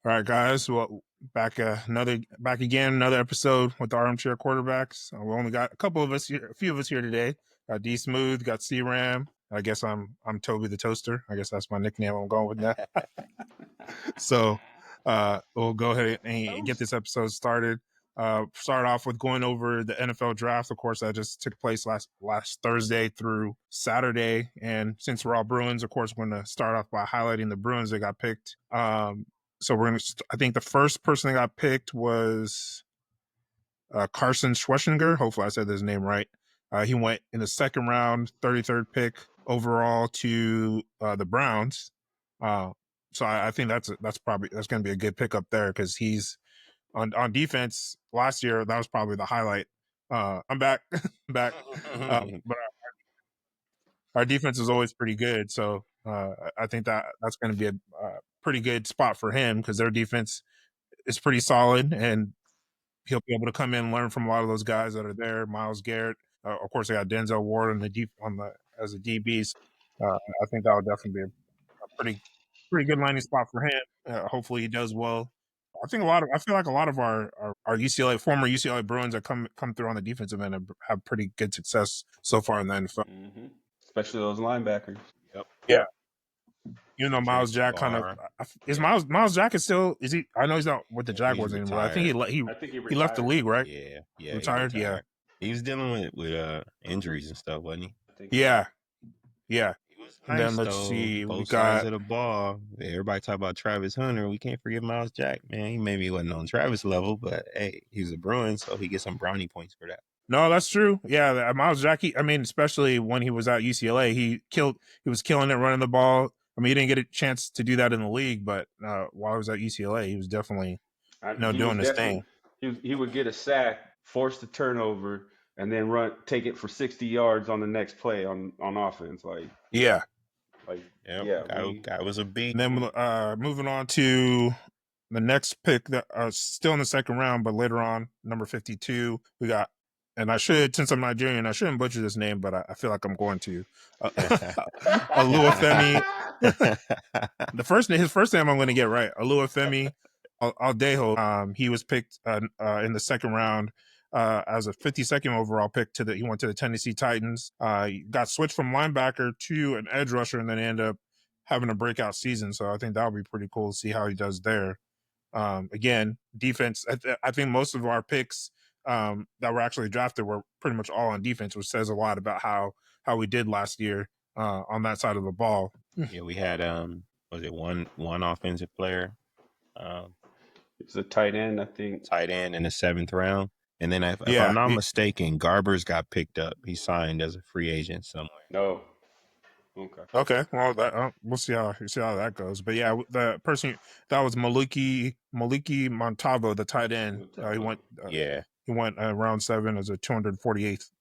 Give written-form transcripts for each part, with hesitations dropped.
All right, guys. Well, back again, another episode with the Armchair Quarterbacks. We only got a few of us here today. Got D Smooth, got C Ram. I guess I'm Toby the Toaster. I guess that's my nickname. I'm going with that. So we'll go ahead and get this episode started. Start off with going over the NFL draft. Of course, that just took place last Thursday through Saturday. And since we're all Bruins, of course, we're going to start off by highlighting the Bruins that got picked. So we're going to. I think the first person that got picked was Carson Schwarzenegger. Hopefully, I said his name right. He went in the second round, 33rd pick overall to the Browns. So I think that's going to be a good pickup there because he's on defense last year. That was probably the highlight. I'm back, but our defense is always pretty good. So I think that's going to be a pretty good spot for him because their defense is pretty solid, and he'll be able to come in and learn from a lot of those guys that are there. Myles Garrett, of course, they got Denzel Ward as a DBs. I think that would definitely be a pretty good landing spot for him. Hopefully, he does well. I feel like a lot of our former UCLA Bruins that come through on the defensive end have pretty good success so far in the NFL. Mm-hmm. Especially those linebackers. Yep. Yeah. You know, Miles Jack kind of is Miles Jack is he? I know he's not with the Jaguars anymore. I think he left the league, right? Yeah, retired. Yeah, he was dealing with injuries and stuff, wasn't he? Yeah. And then let's see, both sides of the ball. Everybody talk about Travis Hunter. We can't forget Miles Jack, man. He maybe wasn't on Travis level, but hey, he's a Bruin, so he gets some brownie points for that. No, that's true. Yeah, Miles Jack. Especially when he was at UCLA, he was killing it running the ball. I mean, he didn't get a chance to do that in the league, but while he was at UCLA, he was definitely doing his thing. He would get a sack, force the turnover, and then take it for 60 yards on the next play on offense. Guy was a beast. And then moving on to the next pick that still in the second round, but later on, number 52, we got. And since I'm Nigerian, I shouldn't butcher this name, but I feel like I'm going to. Oluwafemi. His first name I'm going to get right. Oluwafemi Aldeho. He was picked in the second round as a 52nd overall pick. He went to the Tennessee Titans. He got switched from linebacker to an edge rusher, and then ended up having a breakout season. So I think that would be pretty cool to see how he does there. Again, defense. I think most of our picks that were actually drafted were pretty much all on defense, which says a lot about how we did last year on that side of the ball. Yeah, we had was it one offensive player? It's a tight end, I think. Tight end in the 7th round, and then if I'm not mistaken, Garbers got picked up. He signed as a free agent somewhere. No. Okay. Well, we'll see how that goes. But yeah, the person that was Maliki Montavo, the tight end. He went. He went round 7 as a 248th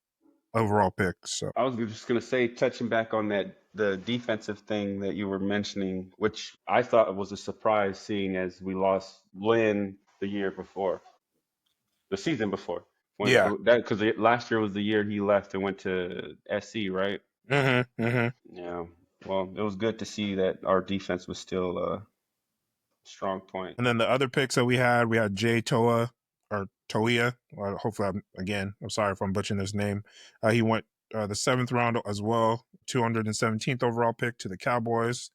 overall pick. So I was just gonna say, touching back on the defensive thing that you were mentioning, which I thought was a surprise, seeing as we lost Lynn the season before. Because last year was the year he left and went to SC, right? Mm-hmm. Yeah. Well, it was good to see that our defense was still a strong point. And then the other picks that we had Jay Toa. Or Toia. Hopefully, I'm sorry if I'm butchering his name. He went the 7th round as well, 217th overall pick to the Cowboys.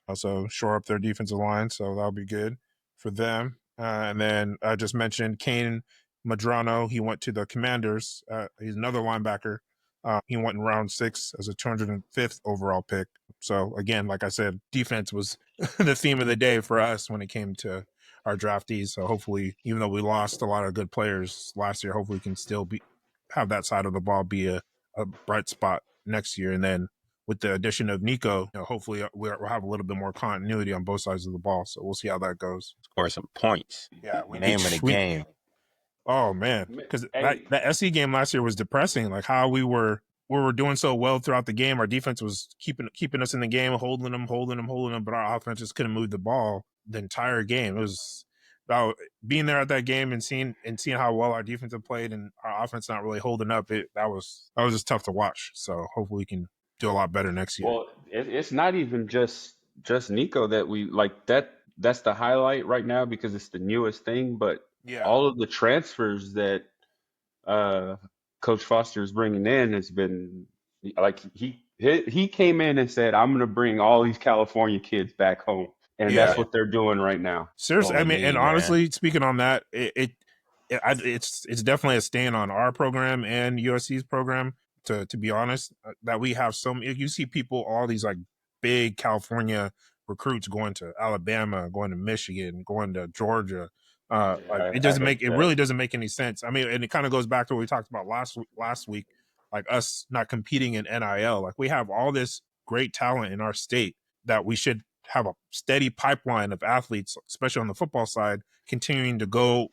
Also shore up their defensive line, so that'll be good for them. And then I just mentioned Kane Madrano. He went to the Commanders. He's another linebacker. He went in round 6 as a 205th overall pick. So again, like I said, defense was the theme of the day for us when it came to our draftees. So hopefully, even though we lost a lot of good players last year, hopefully we can still have that side of the ball be a bright spot next year. And then with the addition of Nico, hopefully we'll have a little bit more continuity on both sides of the ball. So we'll see how that goes. Score some points. Yeah, name of the game. Oh man, because that SC game last year was depressing. Like how we were doing so well throughout the game. Our defense was keeping us in the game, holding them, but our offense just couldn't move the ball the entire game. It was about being there at that game and seeing how well our defense have played and our offense not really holding up. That was just tough to watch. So hopefully we can do a lot better next year. Well, it's not even just Nico that we like. That that's the highlight right now because it's the newest thing. But all of the transfers that Coach Foster is bringing in has been like he came in and said, "I'm going to bring all these California kids back home," and that's what they're doing right now. Seriously, I mean, and honestly, speaking on that, it's definitely a stain on our program and USC's program. To be honest, that we have you see people, all these like big California recruits going to Alabama, going to Michigan, going to Georgia. It really doesn't make any sense. I mean, and it kind of goes back to what we talked about last week, like us not competing in NIL. Like we have all this great talent in our state that we should have a steady pipeline of athletes, especially on the football side, continuing to go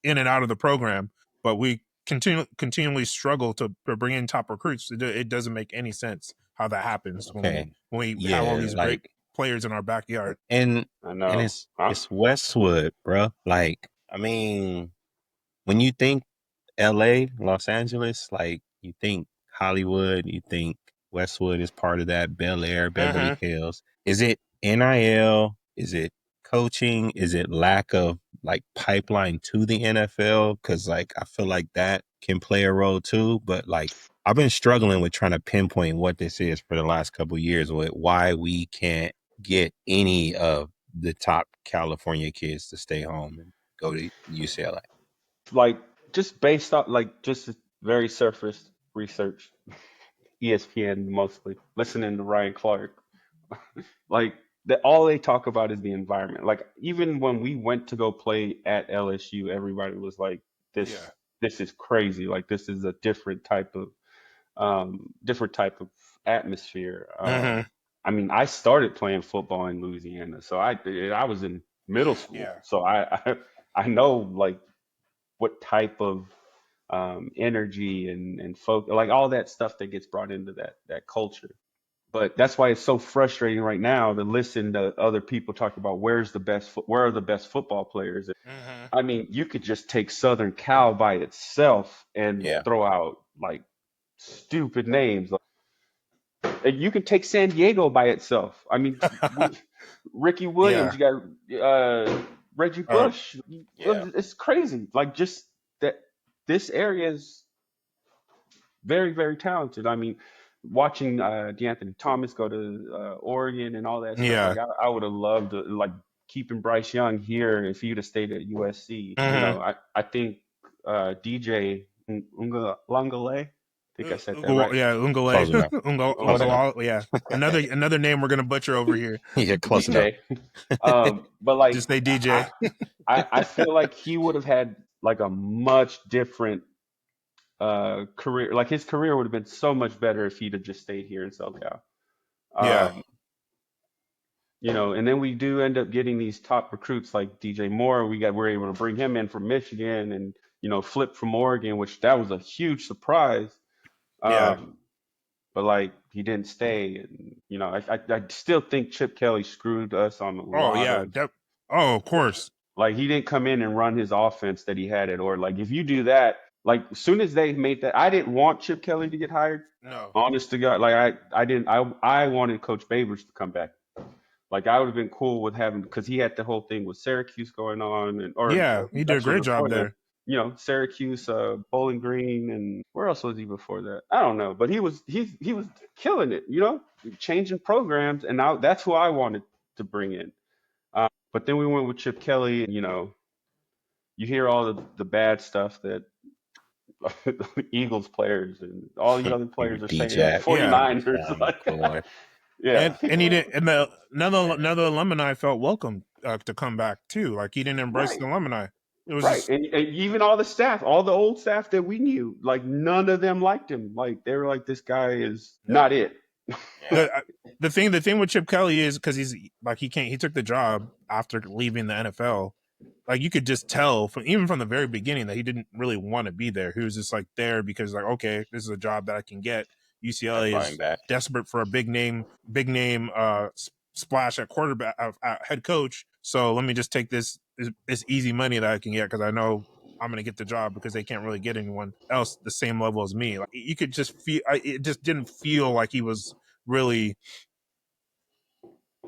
in and out of the program, but we continually struggle to bring in top recruits. It doesn't make any sense how that happens when we have all these great players in our backyard. And I know, and it's Westwood, bro. Like, I mean, when you think LA, Los Angeles, like you think Hollywood, you think Westwood is part of that, Bel Air, Beverly Hills. Is it NIL? Is it coaching? Is it lack of like pipeline to the NFL? Because like I feel like that can play a role too. But like I've been struggling with trying to pinpoint what this is for the last couple of years with why we can't get any of the top California kids to stay home and go to UCLA. Like just based off like just very surface research, ESPN mostly, listening to Ryan Clark. Like that all they talk about is the environment. Like even when we went to go play at LSU, everybody was like, this is crazy. Like this is a different type of atmosphere. I mean, I started playing football in Louisiana, so I was in middle school, so I know like what type of energy and folk, like all that stuff that gets brought into that culture. But that's why it's so frustrating right now to listen to other people talk about where are the best football players. I mean, you could just take Southern Cal by itself and throw out like stupid names. You can take San Diego by itself. I mean, Ricky Williams, you got Reggie Bush. It's crazy. Like just that this area is very, very talented. I mean, watching DeAnthony Thomas go to Oregon and all that stuff. Like I would have loved to, like keeping Bryce Young here if he'd have stayed at USC. You know, I think DJ Ungale. I think I said that right. Yeah, Ungale. Yeah, another name we're gonna butcher over here. Yeah, close enough. But like, just say DJ. I feel like he would have had like a much different career. Like his career would have been so much better if he'd have just stayed here in SoCal. You know, and then we do end up getting these top recruits like DJ Moore. We're able to bring him in from Michigan and, you know, Flip from Oregon, which that was a huge surprise. But like he didn't stay, and you know, I still think Chip Kelly screwed us on a lot. Of course. Like he didn't come in and run his offense that he had it, or like if you do that, like as soon as they made that, I didn't want Chip Kelly to get hired. No, honest to God, like I didn't. I wanted Coach Babers to come back. Like I would have been cool with having, because he had the whole thing with Syracuse going on, and he did a great job there. You know, Syracuse, Bowling Green, and where else was he before that? I don't know, but he was killing it. You know, changing programs, and now that's who I wanted to bring in. But then we went with Chip Kelly, and you know, you hear all the bad stuff that the Eagles players and all these other players are saying. 49ers, like, and he didn't. And another alumni felt welcome to come back too. Like he didn't embrace the alumni. It was just... and even all the staff, all the old staff that we knew, like none of them liked him. Like they were like, this guy is not it. The thing with Chip Kelly is because he's like he took the job after leaving the NFL. Like you could just tell even from the very beginning that he didn't really want to be there. He was just like there because like, okay, this is a job that I can get. UCLA is desperate for a big name splash at quarterback, head coach. So let me just take this easy money that I can get because I know I'm going to get the job because they can't really get anyone else the same level as me. Like you could just feel, it just didn't feel like he was really,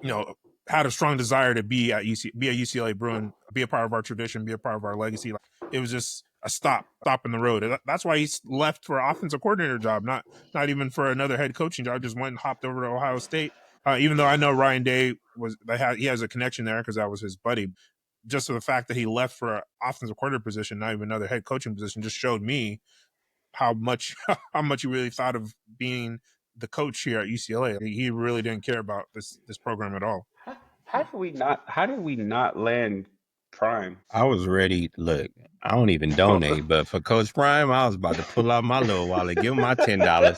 you know, had a strong desire to be a UCLA Bruin, be a part of our tradition, be a part of our legacy. Like, it was just a stop in the road. That's why he left for an offensive coordinator job, not even for another head coaching job. Just went and hopped over to Ohio State. Even though I know Ryan Day he has a connection there because that was his buddy. Just the fact that he left for an offensive coordinator position, not even another head coaching position, just showed me how much he really thought of being the coach here at UCLA. He really didn't care about this program at all. How did we not land Prime? I was ready. Look, I don't even donate, but for Coach Prime, I was about to pull out my little wallet, give him my $10.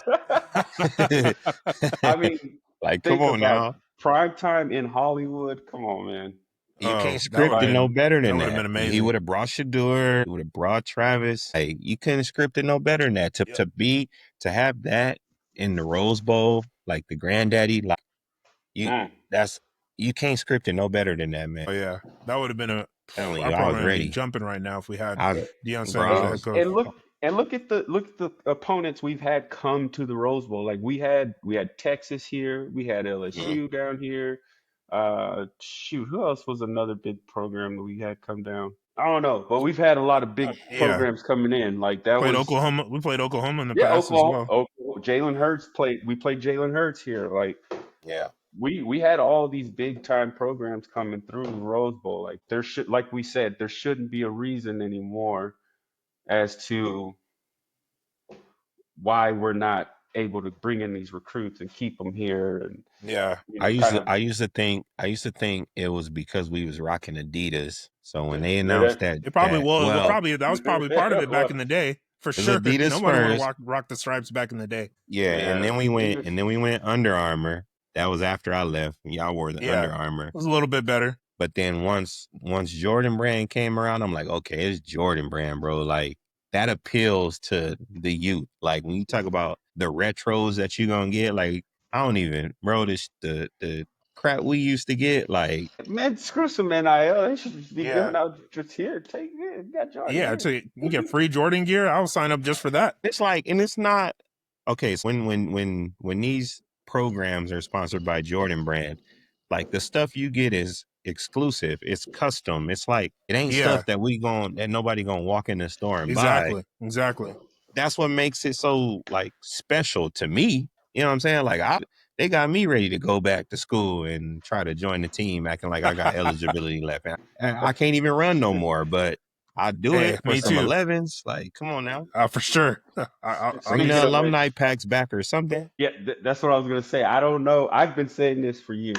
I mean, like, come on now. Prime time in Hollywood. Come on, man. You can't script it no better than that. Would have been amazing. He would have brought Shedeur. He would have brought Travis. Hey, you couldn't script it no better than that. To have that in the Rose Bowl, like the granddaddy, like you can't script it no better than that, man. Oh yeah, that would have been a. I was ready, jumping right now if we had Deion Sanders as head coach. And look at the opponents we've had come to the Rose Bowl. Like we had Texas here, we had LSU down here. Who else was another big program that we had come down? I don't know, but we've had a lot of big programs coming in. Like that was Oklahoma. We played Oklahoma in the past Oklahoma, as well. Jalen Hurts we played Jalen Hurts here. Like we had all these big time programs coming through the Rose Bowl. Like like we said, there shouldn't be a reason anymore as to why we're not able to bring in these recruits and keep them here. And I used to think it was because we was rocking Adidas. So when they announced that, it probably that was probably part of it back in the day. For sure, Adidas nobody would rock the stripes back in the day. And then we went Under Armour. That was after I left. Y'all wore the Under Armour. It was a little bit better. But then once Jordan Brand came around, I'm like, okay, it's Jordan Brand, bro. Like that appeals to the youth. Like when you talk about the retros that you're gonna get, like I don't even, bro. The crap we used to get, like man, screw some NIL. They should be giving out just here. Take it. You got Jordan. Yeah, you get free Jordan gear. I'll sign up just for that. It's like, and it's not okay. So when these programs are sponsored by Jordan Brand, like the stuff you get is exclusive. It's custom. It's like it ain't stuff that nobody gonna walk in the store and buy. Exactly. That's what makes it so like special to me. You know what I'm saying? Like they got me ready to go back to school and try to join the team, acting like I got eligibility left. I can't even run no more, but I do it for some 11s. Like, come on now. For sure. Bring the alumni packs back or something. Yeah, that's what I was going to say. I don't know. I've been saying this for years.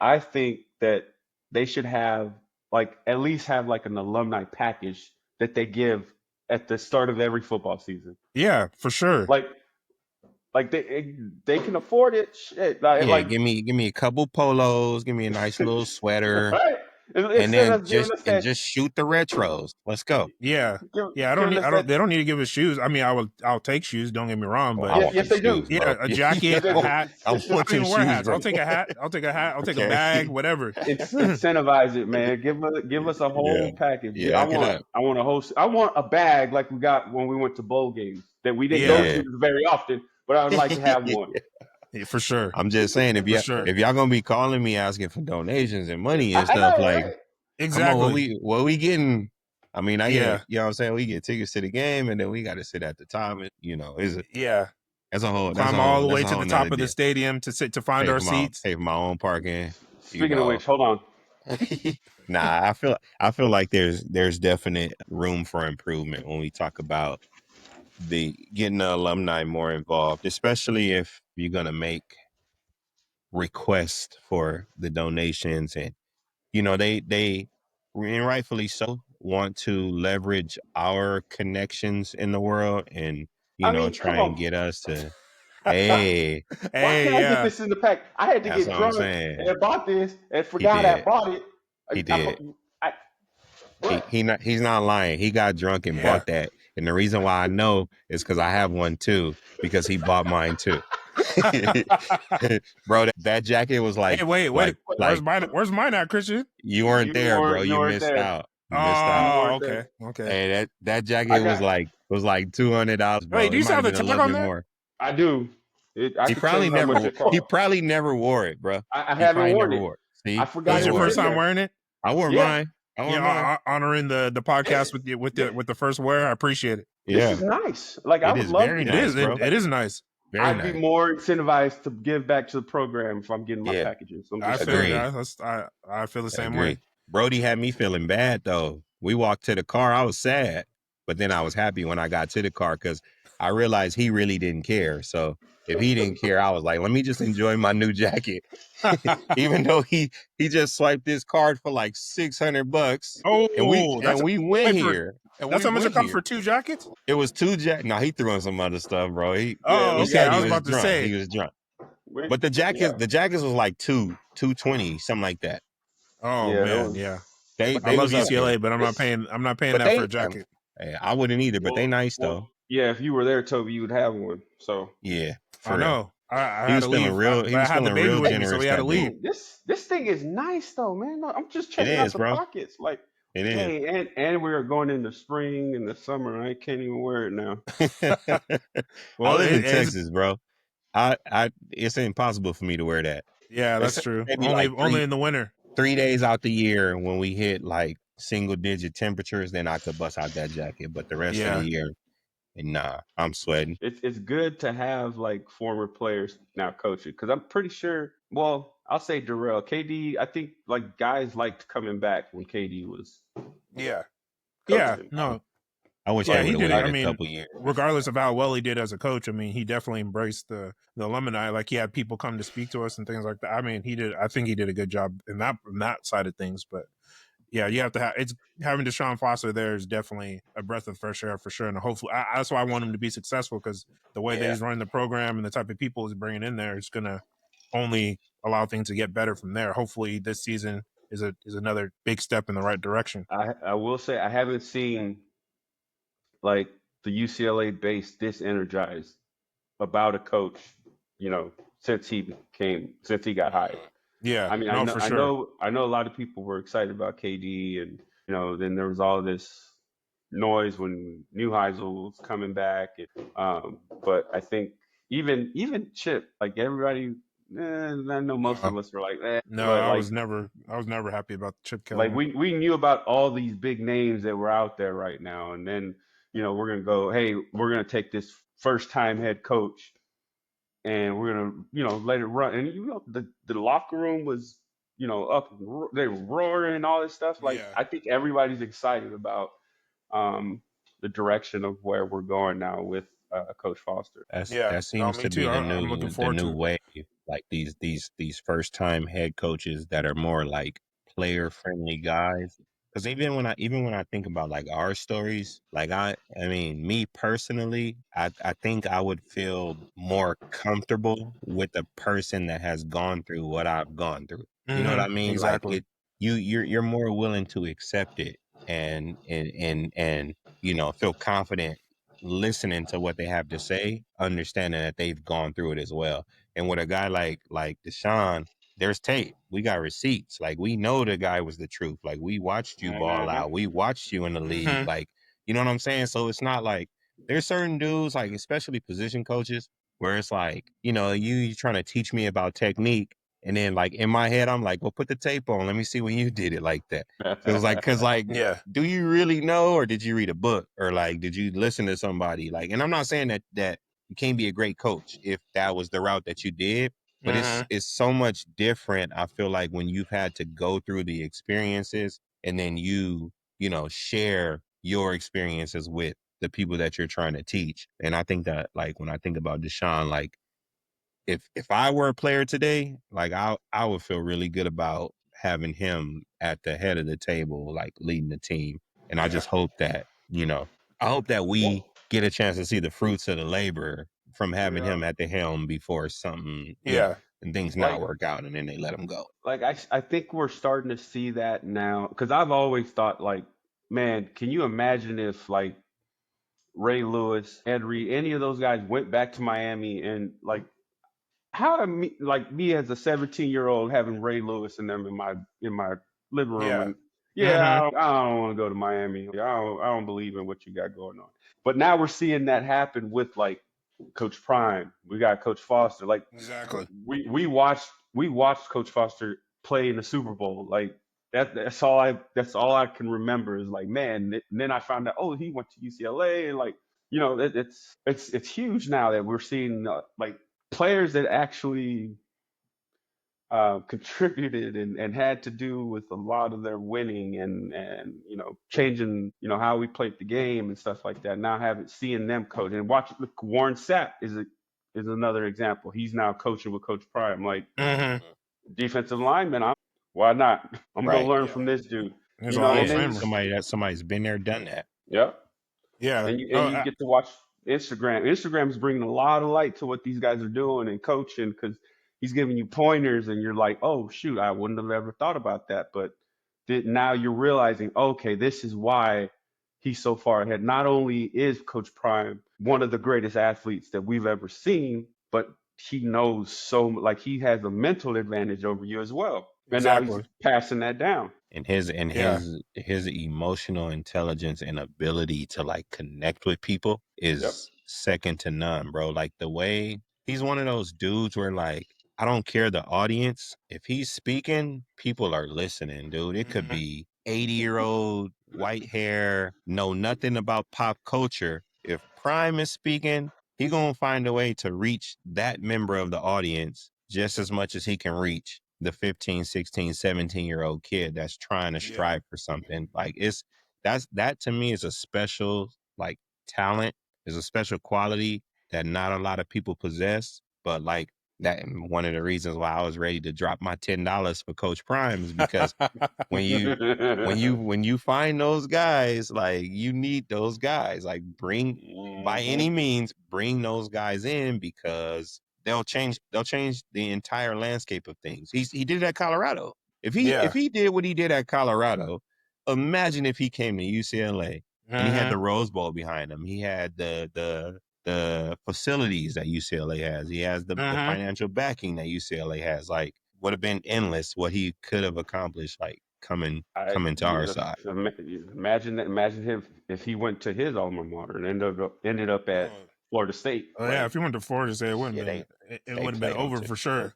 I think that they should have, like, at least have, like, an alumni package that they give at the start of every football season. Yeah, for sure. Like they can afford it. Shit. Like, give me a couple polos. Give me a nice little sweater. Right. And then just shoot the retros. Let's go. Yeah. They don't need to give us shoes. I mean, I'll take shoes. Don't get me wrong, but yes, they do. Yeah, a jacket, a hat. I'll even wear hats. I'll take a hat. I'll take a bag, whatever. Incentivize it, man. Give us a whole package. Yeah, I want a bag like we got when we went to bowl games that we didn't go to very often, but I would like to have one. Yeah, for sure. I'm just saying, if y'all gonna be calling me asking for donations and money and stuff, exactly, what we getting? I mean, you know what I'm saying? We get tickets to the game, and then we got to sit at the top. And, as a whole, climb all the way to the top of the stadium to find our seats. Pay for my own parking. Speaking of which, hold on. Nah, I feel like there's definite room for improvement when we talk about getting the alumni more involved, especially if you're gonna make requests for the donations, and they and rightfully so want to leverage our connections in the world and try and get us to hey why can't I get this in the pack? I had to get drunk and bought this and forgot I bought it. He did. He's not lying. He got drunk and bought that. And the reason why I know is because I have one too, because he bought mine too. Bro, that jacket was like, hey, wait, where's mine at, Christian? You weren't there, bro. You missed out. Okay. Hey, that jacket was like $200. Wait, do you still have the tag on there? More. I do. He probably never wore it, bro. I haven't worn it. I See, forgot This it your was first in time there. wearing it? I wore Yeah. mine. I wore Yeah, mine. honoring the podcast with the first wear. I appreciate it. This Yeah, is nice. Like I it would is love very to. It is. nice, bro. It is nice. Very I'd be nice. more incentivized to give back to the program if I'm getting my Yeah, packages. I'm I just feel saying. agree. I feel the same way. Agree. Brody had me feeling bad though. We walked to the car. I was sad, but then I was happy when I got to the car because I realized he really didn't care. So if he didn't care, I was like, let me just enjoy my new jacket. Even though he just swiped this card for like $600, and Oh, we went wait for here, and that's we how much it went cost here. for 2 jackets. It was two jack. No, he threw in some other stuff, bro. Yeah, Oh, He we okay. said got I he was was about to drunk. say. He was drunk. But yeah. the jackets was like 220, something like that. Oh Yeah, it man, was. yeah. But I They love was up UCLA, there. but this, I'm not paying But that for a they, jacket. hey, I wouldn't either. But they nice though. yeah. If you were there, Toby, you would have one. So Yeah, I for real. know. I He had was to feeling leave, real. He but I was had the feeling baby real with me, so generous we had to that day. leave. dang, this thing is nice though, man. Look, I'm just It checking out is, the bro. pockets. Like, It is. dang, and we're going in the spring and the summer. I can't even wear it now. I Well, live in it's Texas, bro. It's impossible for me to wear that. yeah, that's Except true. maybe like Only in the winter. 3 days out the year when we hit like single digit temperatures, then I could bust out that jacket. But the rest of the Yeah, year, nah, I'm sweating. It's good to have like former players now coaching because I'm pretty sure. Well, I'll say Darrell, KD. I think like guys liked coming back when KD was yeah, yeah. coaching. No, I wish they yeah, would he have did it. I waited a mean, couple years. regardless of how well he did as a coach, I mean, he definitely embraced the alumni. Like he had people come to speak to us and things like that. I mean, he did. I think he did a good job in that side of things. But yeah, you have to have it's having Deshaun Foster there is definitely a breath of fresh air for sure. And hopefully, that's why I want him to be successful because the way that Yeah, he's running the program and the type of people he's bringing in there is gonna only allow things to get better from there. Hopefully, this season is another big step in the right direction. I will say I haven't seen like the UCLA base this energized about a coach, you know, since he got hired. Yeah, I mean, no, for sure. I know a lot of people were excited about KD, and then there was all this noise when Neuheisel was coming back, but I think even Chip, like everybody, I know most No, of us were like, no, but I was never happy about Chip like Kelly. we knew about all these big names that were out there right now, and then we're gonna go, hey, we're gonna take this first time head coach and we're gonna let it run. And the locker room was up, they were roaring and all this stuff. Like Yeah, I think everybody's excited about um, the direction of where we're going now with Coach Foster. yeah. That No, seems me to be too. I'm looking the forward new to it. wave. Like these first time head coaches that are more like player friendly guys. Because even when I think about like our stories, like I mean me personally, I think I would feel more comfortable with a person that has gone through what I've gone through. You know what I mean? Like Exactly. you're more willing to accept it and feel confident listening to what they have to say, understanding that they've gone through it as well. And with a guy like Deshaun, there's tape. We got receipts. Like we know the guy was the truth. Like we watched you ball Mhm. out. We watched you in the league. Hmm. Like, you know what I'm saying? So it's not like there's certain dudes, like especially position coaches, where it's like, you trying to teach me about technique. And then like in my head, I'm like, well, put the tape on. Let me see when you did it like that. Cause like Yeah. do you really know, or did you read a book, or like did you listen to somebody? Like, and I'm not saying that you can't be a great coach if that was the route that you did, but Hmm. it's so much different. I feel like when you've had to go through the experiences and then share your experiences with the people that you're trying to teach. And I think that like when I think about Deshaun, like if I were a player today, like I would feel really good about having him at the head of the table, like leading the team. And I Yeah. just hope that, I hope that we Well, get a chance to see the fruits of the labor from having yeah, him at the helm before something, Yeah. and things not like work out and then they let him go. I think we're starting to see that now because I've always thought like, man, can you imagine if like Ray Lewis, Ed Reed, any of those guys went back to Miami and like how am me like me as a 17-year-old having Ray Lewis and them in my living room Yeah. and yeah, Hmm. I don't want to go to Miami. I don't believe in what you got going on. But now we're seeing that happen with like Coach Prime. We got Coach Foster. Like Exactly. we watched Coach Foster play in the Super Bowl. Like that's all I can remember is like, man. And then I found out, oh, he went to UCLA, and like, it's huge now that we're seeing like players that actually contributed and had to do with a lot of their winning and changing how we played the game and stuff like that. Now having seeing them coach and watch, look, Warren Sapp is another example. He's now coaching with Coach Prime. Like defensive lineman, why not? I'm gonna learn from this dude. He's a Hall of And Famer. Somebody's been there, done that. Yep. Yeah. And you get to watch Instagram. Instagram is bringing a lot of light to what these guys are doing and coaching, because he's giving you pointers and you're like, oh shoot, I wouldn't have ever thought about that. But now you're realizing, okay, this is why he's so far ahead. Not only is Coach Prime one of the greatest athletes that we've ever seen, but he knows like he has a mental advantage over you as well. And now he's passing that down. And his emotional intelligence and ability to like connect with people is second to none, bro. Like the way he's one of those dudes where like, I don't care the audience. If he's speaking, people are listening, dude. It could be 80-year-old, white hair, know nothing about pop culture. If Prime is speaking, he gonna find a way to reach that member of the audience just as much as he can reach the 15, 16, 17-year-old kid that's trying to strive for something. Like that to me is a special like talent, is a special quality that not a lot of people possess. But like that, one of the reasons why I was ready to drop my $10 for Coach Prime is because when you find those guys, like you need those guys, like by any means, bring those guys in, because they'll change the entire landscape of things. He did it at Colorado. If he did what he did at Colorado, imagine if he came to UCLA and he had the Rose Bowl behind him. He had the facilities that UCLA has. He has the financial backing that UCLA has. Like, would have been endless what he could have accomplished, like coming to our side. Imagine him if he went to his alma mater and ended up at Florida State. Oh yeah, if he went to Florida State, it wouldn't have been over for sure.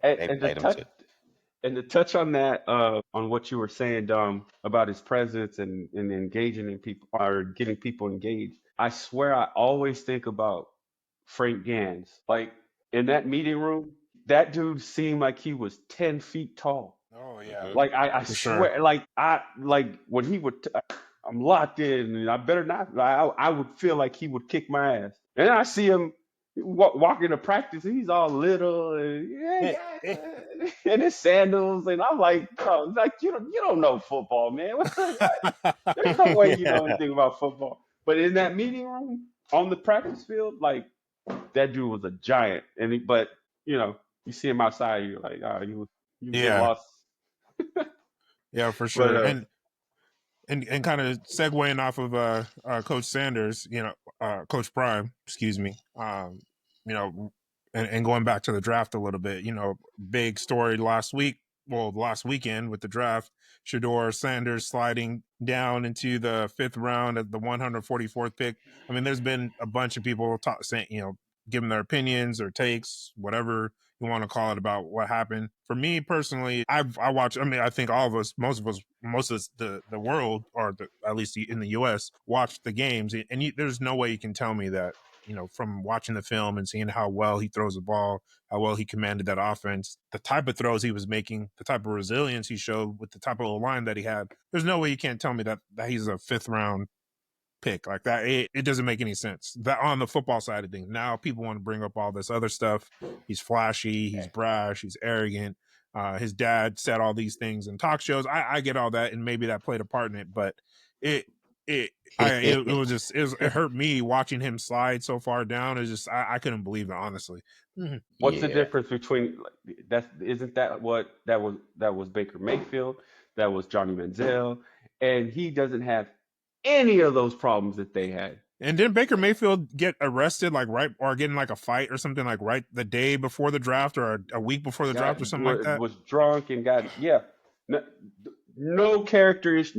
And to touch on that, on what you were saying, Dom, about his presence and engaging in people, or getting people engaged. I swear, I always think about Frank Gans. Like in that meeting room, that dude seemed like he was 10 feet tall. Oh yeah. Like I swear, like when he would, I'm locked in, and I better not. I would feel like he would kick my ass. And I see him walking to practice. He's all little and and his sandals, and I'm like, oh, like you don't know football, man. There's no way you know anything about football. But in that meeting room on the practice field, like that dude was a giant. But you see him outside, you're like, you lost. Yeah, for sure. But, and kind of segueing off of Coach Sanders, Coach Prime, excuse me, and going back to the draft a little bit, big story last weekend with the draft, Shedeur Sanders sliding down into the 5th round at the 144th pick. I mean, there's been a bunch of people saying, giving their opinions or takes, whatever you want to call it, about what happened. For me personally, I watch. I mean, I think all of us, most of the world, or at least in the U.S., watched the games, and there's no way you can tell me that, from watching the film and seeing how well he throws the ball, how well he commanded that offense, the type of throws he was making, the type of resilience he showed with the type of line that he had. There's no way you can't tell me that he's a 5th round pick like that. It doesn't make any sense. That on the football side of things. Now people want to bring up all this other stuff. He's flashy, he's brash, he's arrogant. His dad said all these things in talk shows. I get all that, and maybe that played a part in it, but it hurt me watching him slide so far down. It's just I couldn't believe it, honestly. What's the difference between isn't that what that was Baker Mayfield, that was Johnny Manziel, and he doesn't have any of those problems that they had. And didn't Baker Mayfield get arrested or get in like a fight or something, like right the day before the draft or a week before the draft or something like that? Was drunk and got no characters,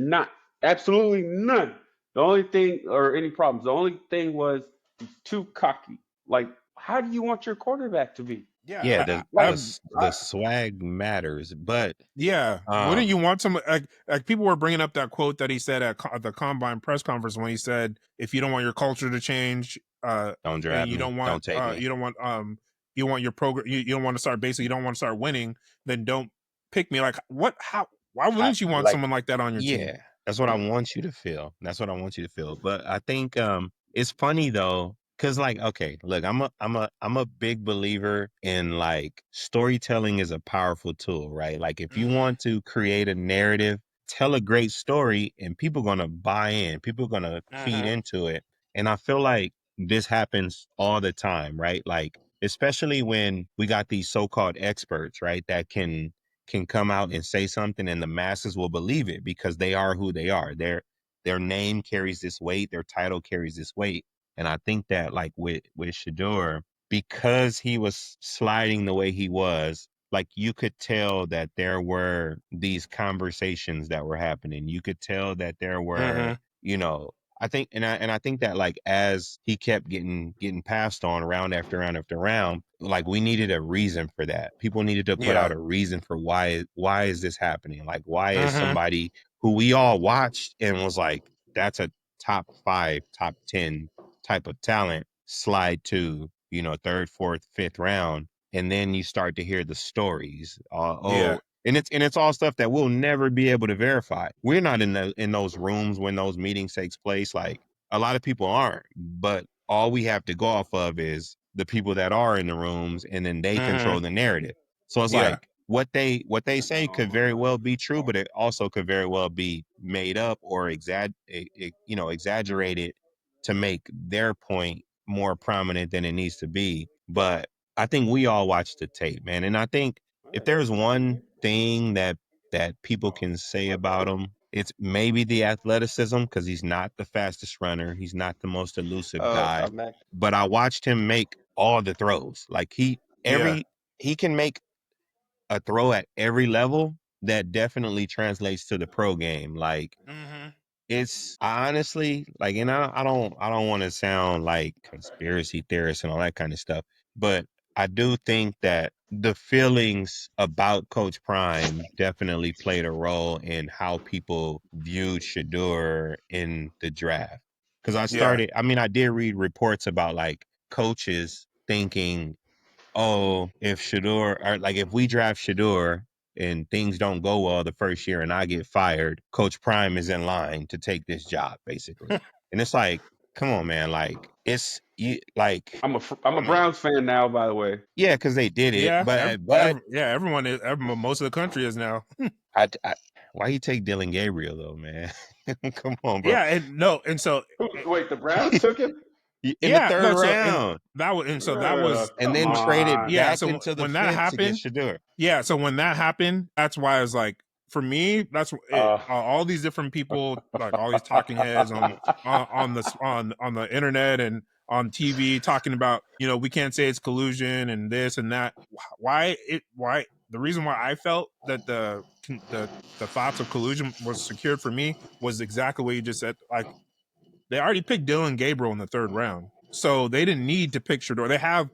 absolutely none. The only thing, or any problems, the only thing was he's too cocky. Like, how do you want your quarterback to be? Yeah, the swag matters, but wouldn't you want some like people were bringing up that quote that he said at the combine press conference when he said, "If you don't want your culture to change, don't draft and you me, don't want, don't take me. You want your program, you don't want to start basically, you don't want to start winning, then don't pick me." Like, what? How? Why wouldn't you want someone like that on your team? That's what I want you to feel. That's what I want you to feel. But I think it's funny though, because like, okay, look, I'm a big believer in like storytelling is a powerful tool, right? Like if you want to create a narrative, tell a great story, and people gonna buy in, people gonna feed into it. And I feel like this happens all the time, right? Like especially when we got these so-called experts, right, that can come out and say something and the masses will believe it because they are who they are. Their name carries this weight, their title carries this weight. And I think that like with Shedeur, because he was sliding the way he was, like you could tell that there were these conversations that were happening. You could tell that there were, you know, I think and I think that like as he kept getting passed on round after round after round, like we needed a reason for that. People needed to put out a reason for why is this happening? Like why is somebody who we all watched and was like, that's a top 5, top 10 type of talent slide to, you know, third, fourth, fifth round. And then you start to hear the stories. And it's all stuff that we'll never be able to verify. We're not in those rooms when those meetings takes place. Like a lot of people aren't, but all we have to go off of is the people that are in the rooms, and then they control the narrative. So it's like what they say could very well be true, but it also could very well be made up or exaggerated to make their point more prominent than it needs to be. But I think we all watch the tape, man, and I think if there's one thing that people can say about him, it's maybe the athleticism because he's not the fastest runner, he's not the most elusive guy, but I watched him make all the throws. Like he can make a throw at every level that definitely translates to the pro game. Like it's I honestly like, and I don't want to sound like conspiracy theorist and all that kind of stuff, but I do think that the feelings about Coach Prime definitely played a role in how people viewed Shedeur in the draft. Because I did read reports about like coaches thinking, oh, if Shedeur, or like if we draft Shedeur and things don't go well the first year and I get fired, Coach Prime is in line to take this job, basically. And it's like, come on, man. Like it's like I'm a Browns fan now, by the way. yeah, because they did it, but everyone is. Most of the country is now. Why you take Dylan Gabriel though, man? Come on, bro. Yeah, and so wait, the Browns took him in the third round. And then traded back into the when that fifth to get happened. Shedeur. Yeah, so when that happened, that's why I was like, for me, that's all these different people, like all these talking heads on the internet and on TV talking about, we can't say it's collusion and this and that. Why the reason why I felt that the thoughts of collusion was secured for me was exactly what you just said. Like they already picked Dylan Gabriel in the third round, so they didn't need to pick Shedeur. They have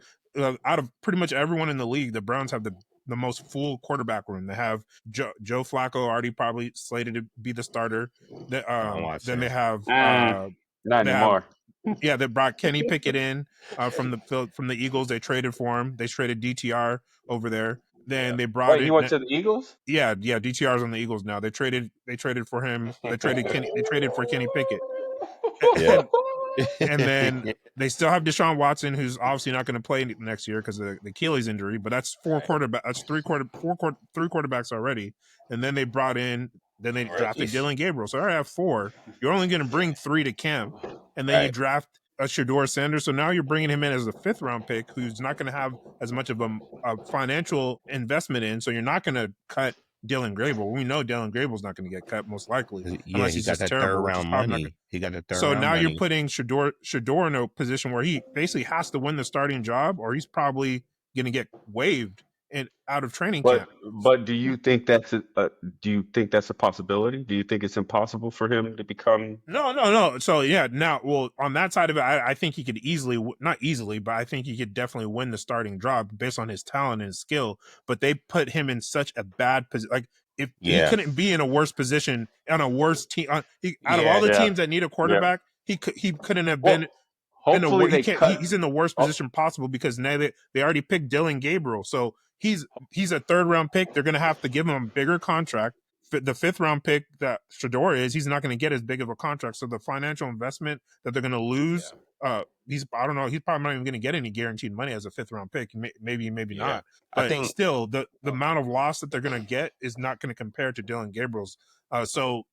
out of pretty much everyone in the league, the Browns have the most full quarterback room. They have Joe Flacco already probably slated to be the starter. Then they have not anymore. They brought Kenny Pickett in from the Eagles. They traded for him. They traded DTR over there. Then they brought Wait, he went to the Eagles? Yeah, DTR's on the Eagles now. They traded for him. They traded for Kenny Pickett. Yeah. And then they still have Deshaun Watson, who's obviously not going to play next year because of the Achilles injury. But that's three quarterbacks already. And then they drafted Dylan Gabriel. So I already have 4. You're only going to bring 3 to camp, and then you draft a Shedeur Sanders. So now you're bringing him in as a 5th round pick, who's not going to have as much of a financial investment in. So you're not going to cut Dylan Gabriel. We know Dylan Gabriel's not going to get cut most likely, unless he's just terrible. Third round money. He got the third so round now money. You're putting Shedeur in a position where he basically has to win the starting job, or he's probably going to get waived out of training camp. But do you think that's a possibility? Do you think it's impossible for him to become? No. So yeah, now, well, on that side of it, I think he could easily, not easily, but I think he could definitely win the starting job based on his talent and his skill. But they put him in such a bad position. Like, if he couldn't be in a worse position on a worse team, out of all the teams that need a quarterback, he couldn't have been. Hopefully he's in the worst position possible, because now they already picked Dylan Gabriel, so he's a third round pick. They're going to have to give him a bigger contract. The fifth round pick that Shedeur is, he's not going to get as big of a contract. So the financial investment that they're going to lose, I don't know, he's probably not even going to get any guaranteed money as a fifth round pick. Maybe not. But I think still, the amount of loss that they're going to get is not going to compare to Dylan Gabriel's. So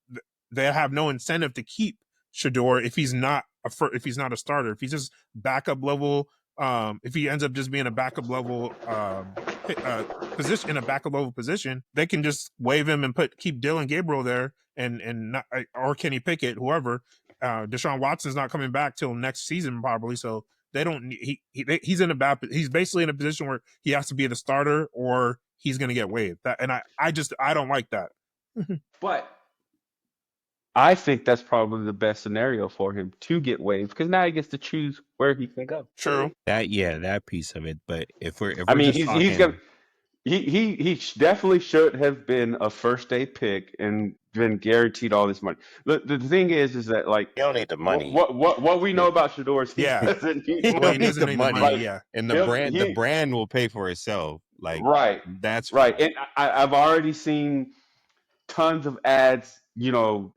they have no incentive to keep Shedeur if he's not a starter. If he's just backup level, if he ends up just being a backup level position, in a backup level position, they can just waive him and keep Dylan Gabriel there, and not, or Kenny Pickett, whoever. Deshaun Watson's not coming back till next season probably, so they don't. He's in a bad. He's basically in a position where he has to be the starter or he's going to get waived. I don't like that. But I think that's probably the best scenario for him to get waived, because now he gets to choose where he can go. True. That piece of it. But if we're he definitely should have been a first day pick and been guaranteed all this money. The thing is that, like, you don't need the money. What we know about Shedeur is he doesn't need the money. Like, and the brand will pay for itself. Like, right. That's right. And I've already seen tons of ads,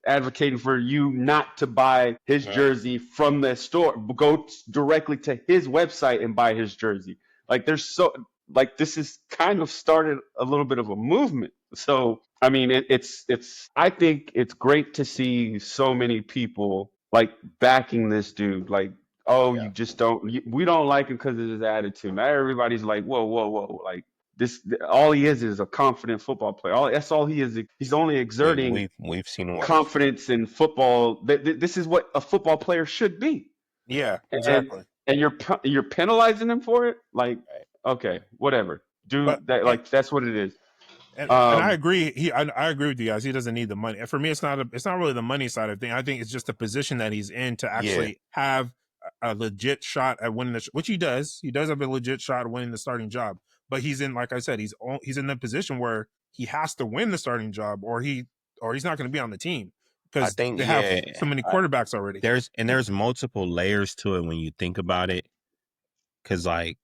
advocating for you not to buy his jersey from the store. Go directly to his website and buy his jersey. Like, this is kind of started a little bit of a movement. So, I mean, I think it's great to see so many people, like, backing this dude. Like, you just we don't like him because of his attitude. Now everybody's like, whoa. Like, this, all he is a confident football player. That's all he is. He's only exerting we've seen confidence in football. This is what a football player should be. Yeah, exactly. And you're penalizing him for it. Like, okay, whatever. That's what it is. And I agree. I agree with you guys. He doesn't need the money. For me, it's not really the money side of thing. I think it's just the position that he's in to actually have a legit shot at winning which he does. He does have a legit shot at winning the starting job. But he's in, like I said, he's in the position where he has to win the starting job, or he's not going to be on the team, because they have so many quarterbacks already. There's multiple layers to it when you think about it. Because, like,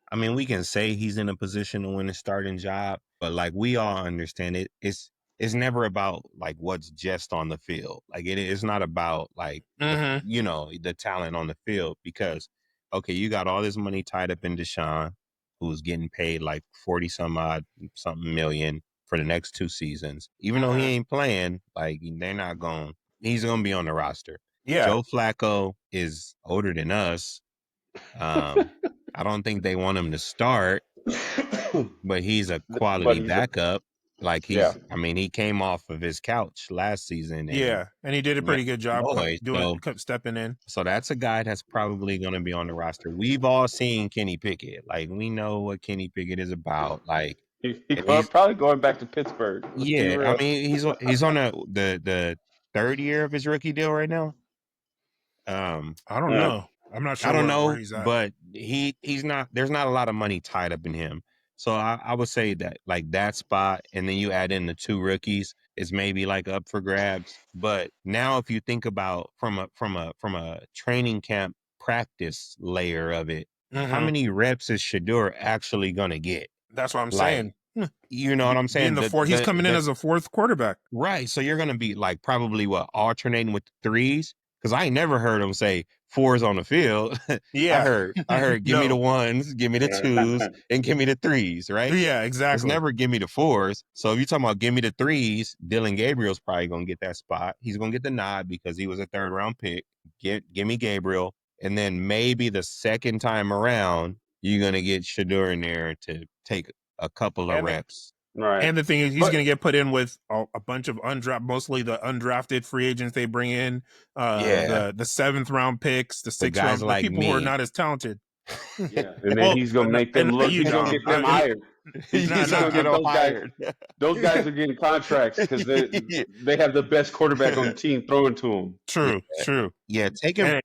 I mean, we can say he's in a position to win a starting job, but, like, we all understand it. It's never about, like, what's just on the field. Like, it's not about, like, the talent on the field, because, okay, you got all this money tied up in Deshaun, who's getting paid like 40 something million for the next 2 seasons. Even though he ain't playing, like, he's going to be on the roster. Yeah. Joe Flacco is older than us. I don't think they want him to start, but he's a quality backup. Like, he came off of his couch last season. And he did a pretty good job stepping in. So that's a guy that's probably going to be on the roster. We've all seen Kenny Pickett. Like, we know what Kenny Pickett is about. Like, he's probably going back to Pittsburgh. I mean, he's on the third year of his rookie deal right now. I don't know. I'm not sure. I don't know, where he's at. But he's not. There's not a lot of money tied up in him. So I would say that, like, that spot, and then you add in the 2 rookies, is maybe, like, up for grabs. But now, if you think about from a training camp practice layer of it, how many reps is Shedeur actually gonna get? That's what I'm saying. You know what I'm saying? He's coming in as a 4th quarterback, right? So you're gonna be, like, probably alternating with the 3s. Because I ain't never heard him say 4s on the field. Yeah. I heard give me the 1s, give me the 2s, and give me the 3s, right? Yeah, exactly. It's never give me the 4s. So if you're talking about give me the 3s, Dylan Gabriel's probably going to get that spot. He's going to get the nod because he was a 3rd round pick. Give me Gabriel. And then maybe the second time around, you're going to get Shedeur in there to take a couple of reps. Right. And the thing is, he's going to get put in with a bunch of mostly the undrafted free agents they bring in, the 7th round picks, the 6th round, like people me. who are not as talented. Yeah, and then he's going to make them look. He's going to get them hired. He's gonna get those guys. Those guys are getting contracts because they have the best quarterback on the team throwing to them. True. Yeah, taking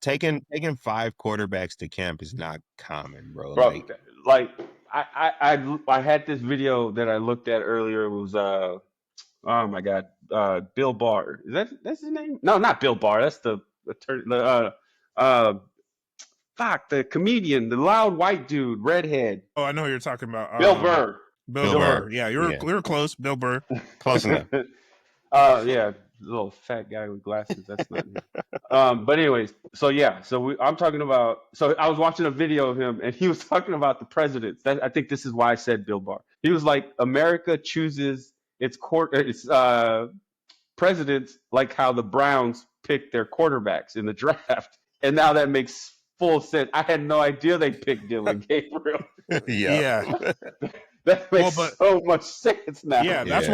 5 quarterbacks to camp is not common, bro. Bro, I had this video that I looked at earlier. It was oh my God, Bill Barr. That's his name? No, not Bill Barr. That's the fuck, the comedian, the loud white dude, redhead. Oh, I know who you're talking about. Bill Burr. Bill Burr. Yeah, you were close. Bill Burr. Close enough. Yeah, little fat guy with glasses. That's not me. But anyways, so yeah, I'm talking about. So I was watching a video of him, and he was talking about the presidents. I think this is why I said Bill Barr. He was like, America chooses its presidents like how the Browns picked their quarterbacks in the draft, and now that makes full sense. I had no idea they picked Dylan Gabriel. Yeah. That makes so much sense now. Yeah, that's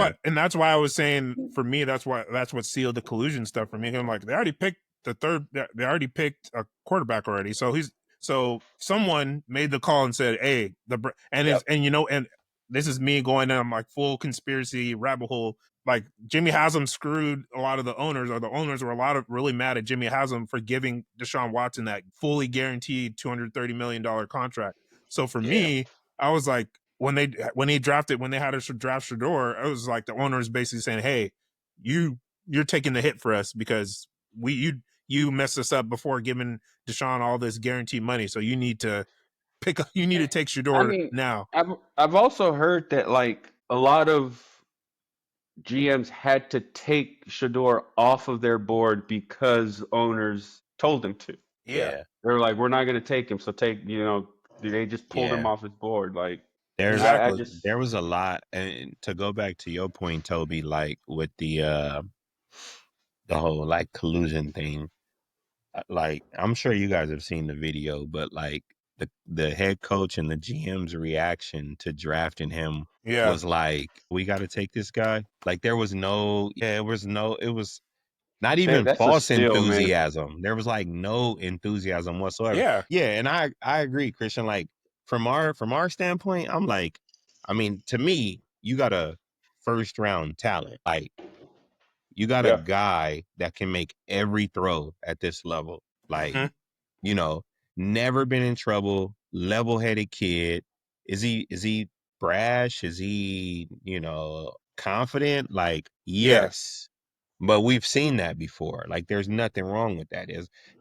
why I was saying, for me, that's what sealed the collusion stuff for me. I'm like, they already picked a quarterback already. So someone made the call and said, hey, and this is me going down like full conspiracy rabbit hole. Like, Jimmy Haslam screwed a lot of the owners, or the owners were really mad at Jimmy Haslam for giving Deshaun Watson that fully guaranteed $230 million contract. So for me, I was like, when they had to draft Shedeur, it was like the owners basically saying, hey, you're taking the hit for us because you messed us up before giving Deshaun all this guaranteed money. So you need to take Shedeur now. I've also heard that like a lot of GMs had to take Shedeur off of their board because owners told them to. Yeah. They were like, we're not going to take him. So they just pulled him off his board. Like, there was a lot. And to go back to your point, Toby, like with the whole like collusion thing, like I'm sure you guys have seen the video, but like the head coach and the GM's reaction to drafting him was like, we got to take this guy. Like it was not even false enthusiasm. Man. There was like no enthusiasm whatsoever. Yeah. And I agree, Christian. Like from our standpoint, I'm like, I mean, to me, you got a first round talent. Like you got a guy that can make every throw at this level. Like, never been in trouble, level-headed kid. Is he brash? Is he, confident? Like, yes. But we've seen that before. Like, there's nothing wrong with that.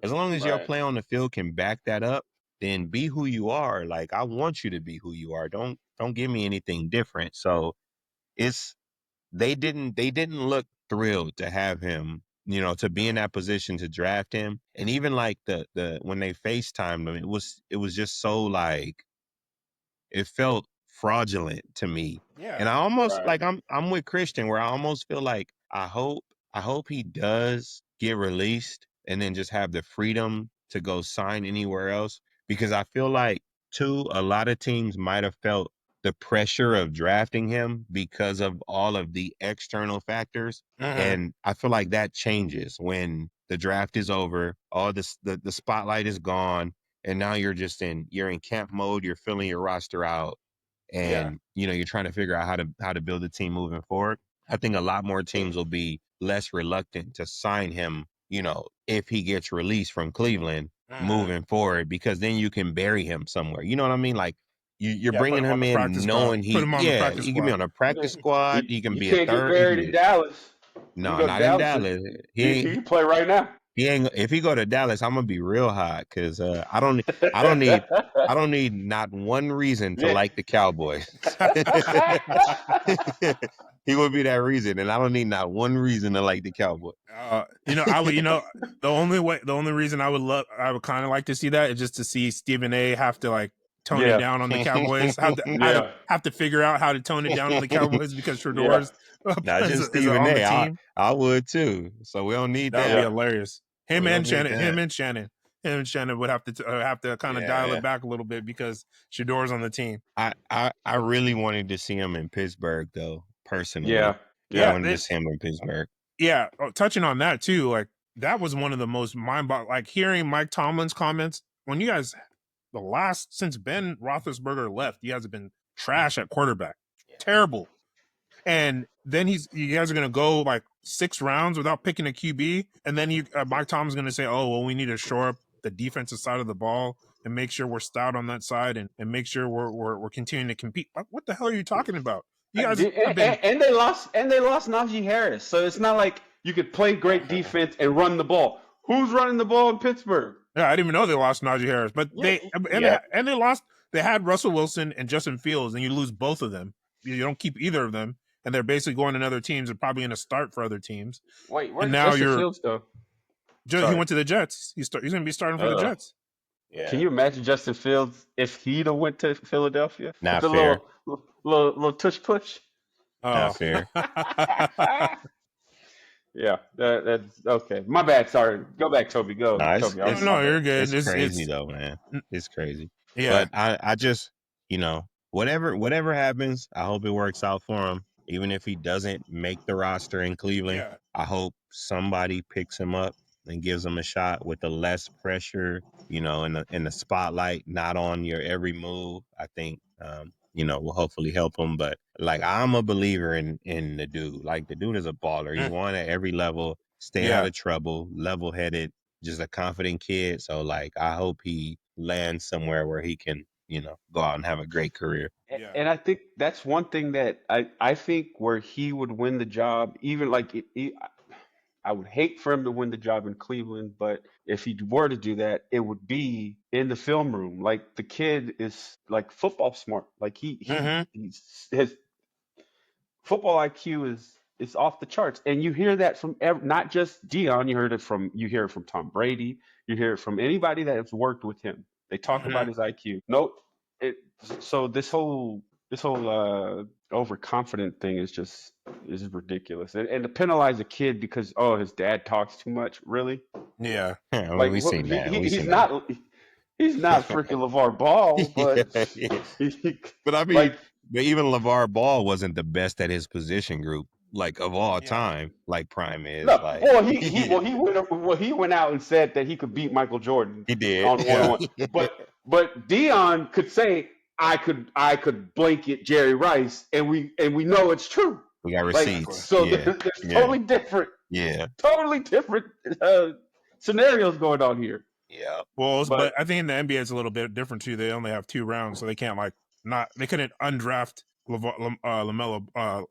As long as your play on the field can back that up, then be who you are. Like, I want you to be who you are. Don't give me anything different. So they didn't look thrilled to have him, to be in that position to draft him. And even like the when they FaceTimed him, it was just so like, it felt fraudulent to me. Yeah. And I almost like I'm with Christian, where I almost feel like I hope he does get released and then just have the freedom to go sign anywhere else, because I feel like too, a lot of teams might have felt the pressure of drafting him because of all of the external factors. And I feel like that changes when the draft is over, all this, the spotlight is gone, and now you're in camp mode, you're filling your roster out, and you're trying to figure out how to build a team moving forward. I think a lot more teams will be less reluctant to sign him, if he gets released from Cleveland moving forward, because then you can bury him somewhere. You know what I mean? Like you're bringing him in knowing he can be on a practice squad. He can be a third. Get buried in Dallas. No, not in Dallas. He can play right now. He ain't. If he go to Dallas, I'm gonna be real hot, because I don't need not one reason to like the Cowboys. He would be that reason, and I don't need not one reason to like the Cowboys. The only reason I would kind of like to see that is just to see Stephen A. have to like tone it down on the Cowboys. Have to figure out how to tone it down on the Cowboys, because Shedeur's not just Stephen A. I would too. So we don't need that. That would be hilarious. Him and Shannon would have to kind of dial it back a little bit, because Shedeur's on the team. I really wanted to see him in Pittsburgh, though, personally. I wanted to see him in Pittsburgh. Yeah, touching on that too, like that was one of the most mind-boggling. Like hearing Mike Tomlin's comments when you guys, since Ben Roethlisberger left, you guys have been trash at quarterback, terrible. And then you guys are gonna go like 6 rounds without picking a QB, and then Mike Tomlin's gonna say, "Oh well, we need to shore up the defensive side of the ball and make sure we're stout on that side, and make sure we're continuing to compete." What the hell are you talking about? You guys have been and they lost Najee Harris, so it's not like you could play great defense and run the ball. Who's running the ball in Pittsburgh? Yeah, I didn't even know they lost Najee Harris, but they lost. They had Russell Wilson and Justin Fields, and you lose both of them. You don't keep either of them, and they're basically going to other teams and probably going to start for other teams. Wait, where did Justin Fields go? He went to the Jets. He's going to be starting for the Jets. Yeah. Can you imagine Justin Fields if he'd have went to Philadelphia? Not fair. Little tush push. Not fair. Yeah, that's okay. My bad. Sorry. Go back, Toby. Go. Toby. No, you're good. It's crazy though, man. It's crazy. Yeah. But I just, whatever happens, I hope it works out for him. Even if he doesn't make the roster in Cleveland, I hope somebody picks him up and gives him a shot with the less pressure, in the spotlight, not on your every move. I think will hopefully help him. But like, I'm a believer in the dude. Like, the dude is a baller. He won at every level, stay out of trouble, level-headed, just a confident kid. So like, I hope he lands somewhere where he can, go out and have a great career. And I think that's one thing that I think where he would win the job, even like I would hate for him to win the job in Cleveland, but if he were to do that, it would be in the film room. Like, the kid is like football smart. Like his football IQ is off the charts, and you hear that from not just Dion. You hear it from Tom Brady. You hear it from anybody that has worked with him. They talk about his IQ. So this whole overconfident thing is ridiculous, and to penalize a kid because his dad talks too much, really? Yeah, like, we've seen that. He's not freaking LeVar Ball, but but I mean, but even LeVar Ball wasn't the best at his position group, like, of all time, like Prime is. No, like, he went out and said that he could beat Michael Jordan. He did on 1-on-1. But Dion could say, I could blanket Jerry Rice, and we know it's true. We got receipts. So there's totally different. Yeah. Totally different scenarios going on here. Yeah. Well, but I think in the NBA it's a little bit different too. They only have 2 rounds, so they can't they couldn't undraft LaMelo.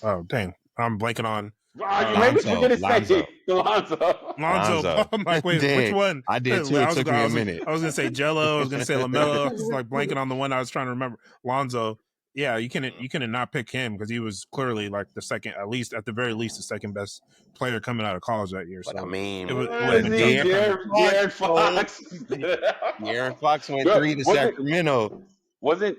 Oh dang, I'm blanking on. Maybe we're gonna say Lonzo. I'm like, wait, which one? I did too. It took me a minute. I was gonna say Jello. I was gonna say LaMelo. I was like blanking on the one I was trying to remember. Lonzo. Yeah, you couldn't not pick him because he was clearly like the second, at the very least, the second best player coming out of college that year. But so I mean, De'Aaron Fox. De'Aaron Fox went 3 to Sacramento. Wasn't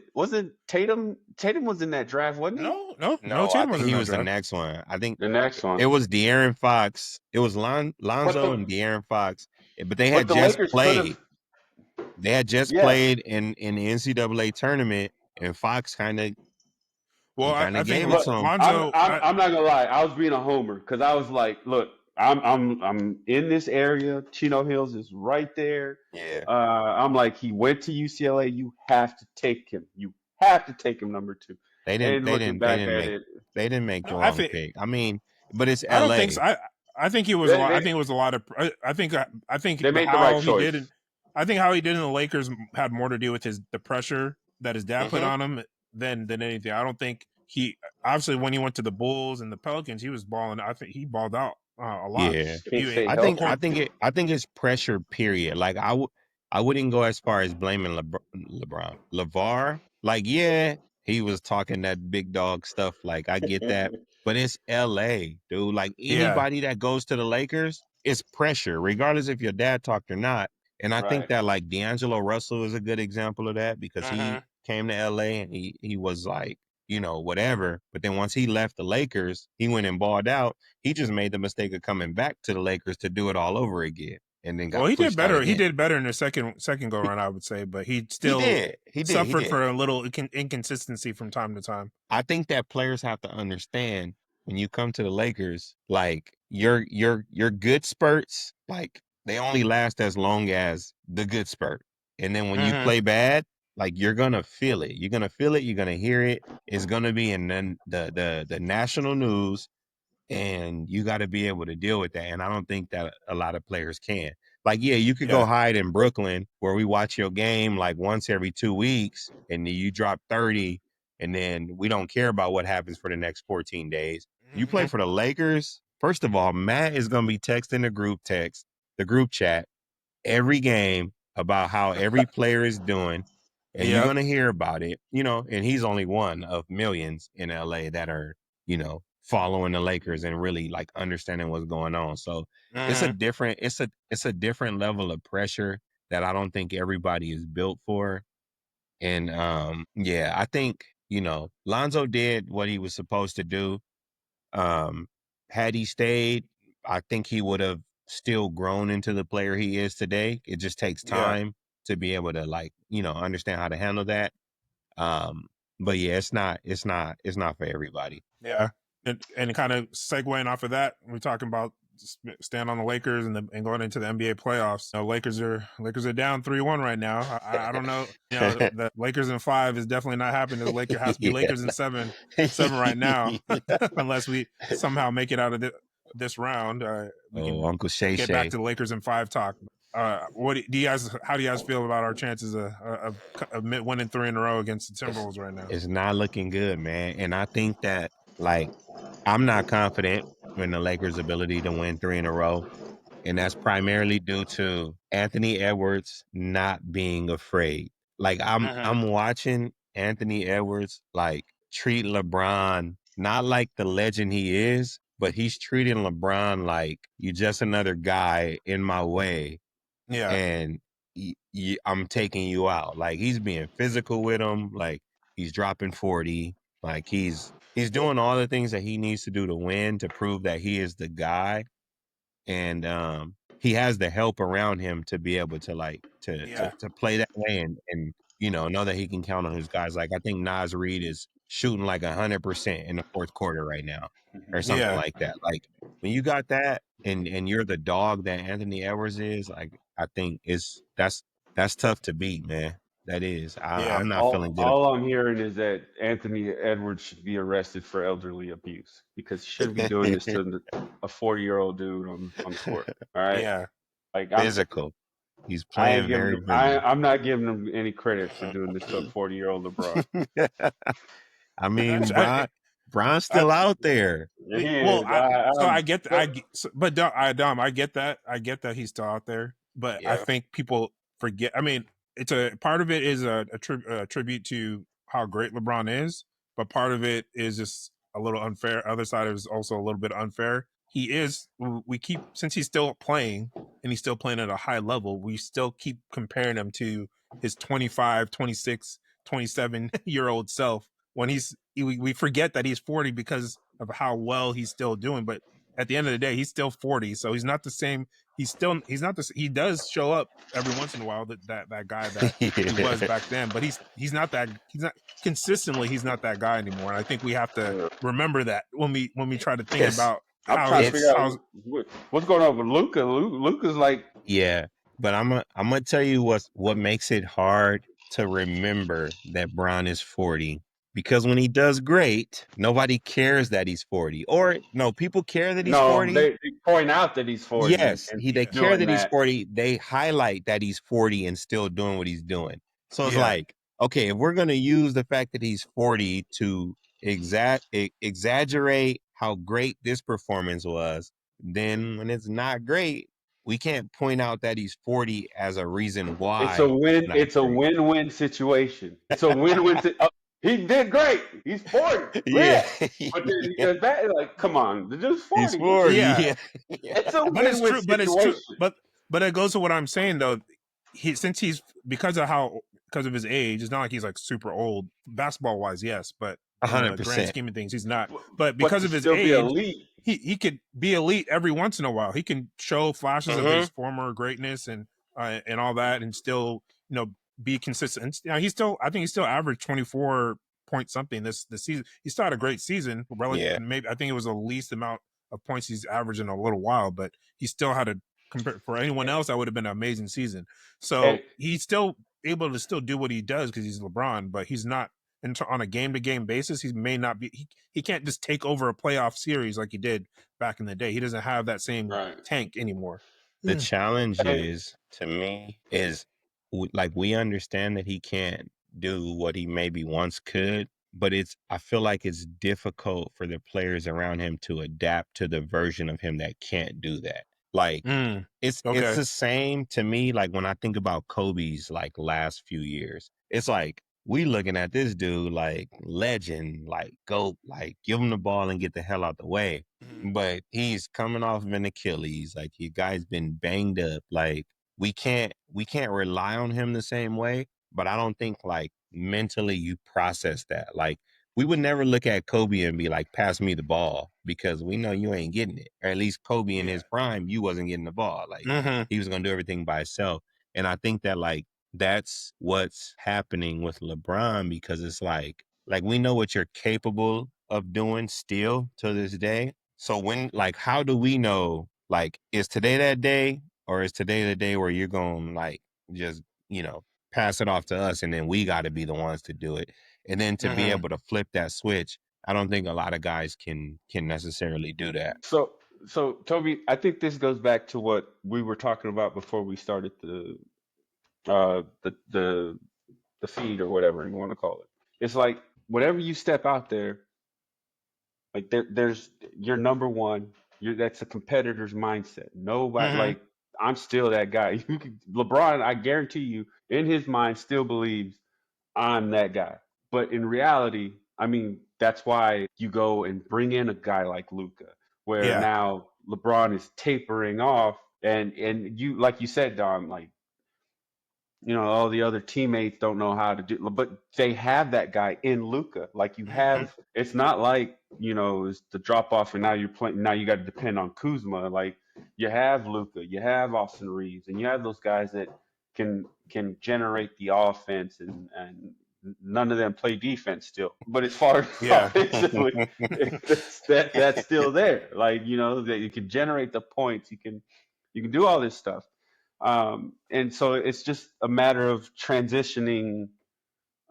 Tatum? Tatum was in that draft, wasn't he? No. Tatum was the next one. I think the next one. It was De'Aaron Fox. It was Lonzo and De'Aaron Fox. But they had just played. They had just played in the NCAA tournament, and Fox kind of. Well, I gave think it to him. Lonzo. I'm not gonna lie. I was being a homer because I was like, look. I'm in this area. Chino Hills is right there. Yeah. I'm like, he went to UCLA. You have to take him. You have to take him number 2. They didn't make the wrong pick. I mean, but it's LA. I don't think so. I think it was. I think it was a lot of. I think they made the right choice. I think how he did in the Lakers had more to do with the pressure that his dad put on him than anything. I don't think he obviously when he went to the Bulls and the Pelicans, he was balling. I think he balled out a lot. Yeah, I think it's pressure. Period. Like I wouldn't go as far as blaming LeBron. LeVar, like, yeah, he was talking that big dog stuff. Like, I get that, but it's LA, dude. Like, anybody that goes to the Lakers, it's pressure, regardless if your dad talked or not. And I think that, like, D'Angelo Russell is a good example of that because he came to LA and he was like, whatever. But then once he left the Lakers, he went and balled out. He just made the mistake of coming back to the Lakers to do it all over again. And then he did better. He did better in the second go around, I would say, but he still suffered for a little inconsistency from time to time. I think that players have to understand when you come to the Lakers, like your good spurts, like they only last as long as the good spurt. And then when you play bad, Like you're gonna feel it. You're gonna feel it. You're gonna hear it. It's gonna be in the national news, and you got to be able to deal with that. And I don't think that a lot of players can. Like, yeah, you could go hide in Brooklyn where we watch your game like once every 2 weeks, and then you drop 30, and then we don't care about what happens for the next 14 days. You play for the Lakers. First of all, Matt is gonna be texting the group chat every game about how every player is doing, and you're going to hear about it, and he's only one of millions in LA that are, following the Lakers and really like understanding what's going on. So it's a different level of pressure that I don't think everybody is built for. And yeah, I think, Lonzo did what he was supposed to do. Had he stayed, I think he would have still grown into the player he is today. It just takes time to be able to understand how to handle that. But yeah, it's not for everybody. Yeah. And kind of segueing off of that, we're talking about staying on the Lakers and going into the NBA playoffs. Lakers are down 3-1 right now. I don't know. The Lakers in 5 is definitely not happening. The Lakers has to be Lakers in 7 right now, unless we somehow make it out of this round. We can Uncle Shay get back to the Lakers in 5 talk. What do you guys? How do you guys feel about our chances of winning 3 in a row against the Timberwolves right now? It's not looking good, man. And I think that I'm not confident in the Lakers' ability to win 3 in a row. And that's primarily due to Anthony Edwards not being afraid. Like I'm watching Anthony Edwards treat LeBron not like the legend he is, but he's treating LeBron like you're just another guy in my way. Yeah. And I'm taking you out. Like he's being physical with him. Like he's dropping 40. Like he's doing all the things that he needs to do to win, to prove that he is the guy. And he has the help around him to be able to to play that way and know that he can count on his guys. Like I think Nas Reed is shooting like 100% in the fourth quarter right now, or something like that. Like when you got that and you're the dog that Anthony Edwards is, like I think that's tough to beat, man. That is. I'm not feeling good. All I'm hearing is that Anthony Edwards should be arrested for elderly abuse because he shouldn't be doing this to a 40-year-old dude on the court. All right. Yeah. Like physical. He's playing very physical. I'm not giving him any credit for doing this to a 40-year-old LeBron. I mean, Bron's still out there. Well, I get that. But Dom, I get that. I get that he's still out there. But I think people forget. I mean, it's a part of it is a tribute to how great LeBron is, but part of it is just a little unfair. Other side is also a little bit unfair. Since he's still playing and he's still playing at a high level, we still keep comparing him to his 25, 26, 27-year-old self when we forget that he's 40 because of how well he's still doing. But at the end of the day, he's still 40. So he's not the same. He's not the, he does show up every once in a while, that guy that he was back then, but he's not consistently, he's not that guy anymore. And I think we have to remember that when we try to think about I'm trying to figure out what's going on with Luka. Luka's like, yeah, but I'm gonna tell you what makes it hard to remember that Bron is 40. Because when he does great, nobody cares that he's 40. Or no, people care that he's 40. They point out that he's 40. Yes, they care that he's 40. They highlight that he's 40 and still doing what he's doing. So it's like, okay, if we're gonna use the fact that he's 40 to exaggerate how great this performance was, then when it's not great, we can't point out that he's 40 as a reason why. It's a win. It's a win-win situation. It's a win-win. He did great. He's 40. Yeah. But then he does that. Like, come on, the dude's 40. He's 40. Yeah. It's a win-win situation. But it's true. But it goes to what I'm saying though. Because of his age, it's not like he's like super old basketball wise. Yes, but 100%. The grand scheme of things, he's not. But because of his age, he could be elite every once in a while. He can show flashes of his former greatness and all that, and still be consistent. I think he still averaged 24 point something this season. He still had a great season. Maybe I think it was the least amount of points he's averaged in a little while, but he still had for anyone else that would have been an amazing season. So he still able to still do what he does because he's LeBron, but he's not on a game-to-game basis. He may not be. He can't just take over a playoff series like he did back in the day. He doesn't have that same tank anymore. The challenge is, to me, is like we understand that he can't do what he maybe once could, but I feel like it's difficult for the players around him to adapt to the version of him that can't do that. Like it's the same to me. Like when I think about Kobe's like last few years, it's like we looking at this dude like legend, like GOAT, like give him the ball and get the hell out the way. But he's coming off of an Achilles. Like your guy's been banged up. Like we can't rely on him the same way. But I don't think like mentally you process that. Like we would never look at Kobe and be like, pass me the ball, because we know you ain't getting it. Or at least Kobe in his prime, you wasn't getting the ball. Like he was gonna do everything by himself. And I think that like that's what's happening with LeBron, because it's like we know what you're capable of doing still to this day. So when, like, how do we know, like, is today that day, or is today the day where you're going to like just, pass it off to us and then we got to be the ones to do it? And then to be able to flip that switch, I don't think a lot of guys can necessarily do that. So Toby, I think this goes back to what we were talking about before we started the feed or whatever you want to call it. It's like whenever you step out there, like there's you're number one. That's a competitor's mindset. Nobody like I'm still that guy. LeBron, I guarantee you, in his mind, still believes I'm that guy. But in reality, I mean, that's why you go and bring in a guy like Luca, where now LeBron is tapering off, and you, like you said, Don, like all the other teammates don't know how to do, but they have that guy in Luca. Like you have, it's not like it's the drop off, and now you're playing. Now you got to depend on Kuzma. Like you have Luca, you have Austin Reeves, and you have those guys that can generate the offense, and none of them play defense still. But as far as offensively, that's still there. Like that you can generate the points, you can do all this stuff. And so it's just a matter of transitioning.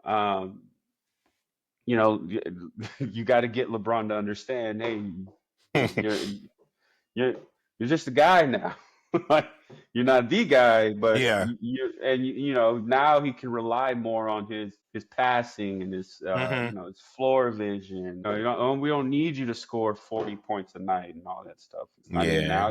Um, you got to get LeBron to understand, hey, you're just a guy now. Like you're not the guy, but now he can rely more on his passing and his his floor vision. We don't need you to score 40 points a night and all that stuff. I mean, now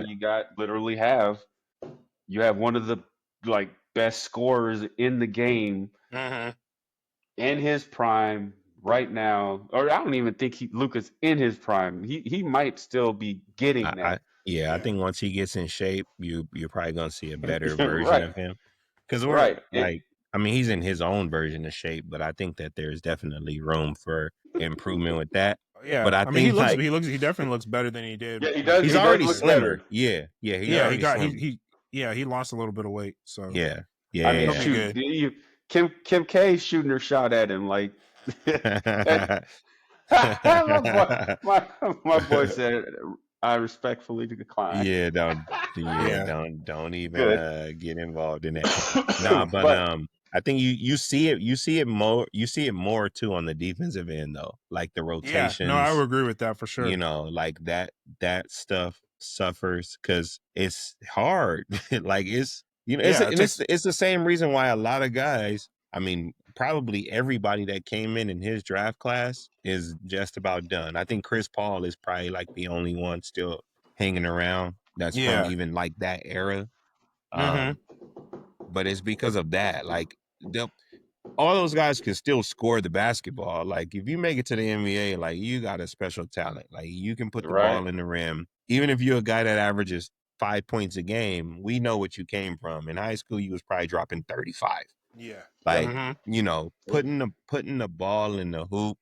you have one of the like best scorers in the game in his prime right now. Or I don't even think Luka's in his prime. He might still be getting there. I think once he gets in shape, you're probably gonna see a better version of him. Because I mean, he's in his own version of shape, but I think that there's definitely room for improvement with that. Yeah, but I mean, think he definitely looks better than he did. Yeah, he does. He's already slimmer. Yeah, he lost a little bit of weight. So yeah. I mean, shoot, Kim K shooting her shot at him like. my boy said, I respectfully decline. Yeah, don't even get involved in that. Nah, but I think you see it more too on the defensive end though, like the rotations. Yeah, no, I would agree with that for sure. Like that stuff suffers because it's hard. Like it's it's the same reason why a lot of guys. I mean, probably everybody that came in his draft class is just about done. I think Chris Paul is probably like the only one still hanging around that's from even like that era. But it's because of that. Like all those guys can still score the basketball. Like if you make it to the NBA, like you got a special talent. Like you can put the ball in the rim. Even if you're a guy that averages 5 points a game, we know what you came from. In high school, you was probably dropping 35. Yeah. Like, putting the ball in the hoop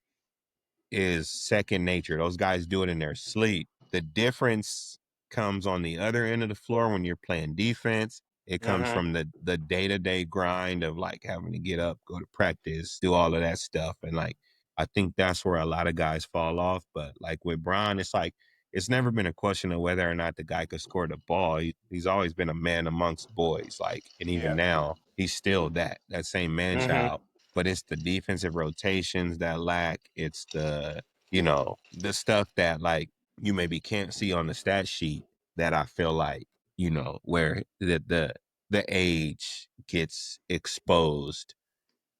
is second nature. Those guys do it in their sleep. The difference comes on the other end of the floor when you're playing defense. It comes from the day-to-day grind of like having to get up, go to practice, do all of that stuff. And like, I think that's where a lot of guys fall off. But like with Bron, it's like it's never been a question of whether or not the guy could score the ball. He's always been a man amongst boys, like, and even now he's still that same man child. But it's the defensive rotations that lack. It's the, the stuff that like you maybe can't see on the stat sheet that I feel like, where the age gets exposed.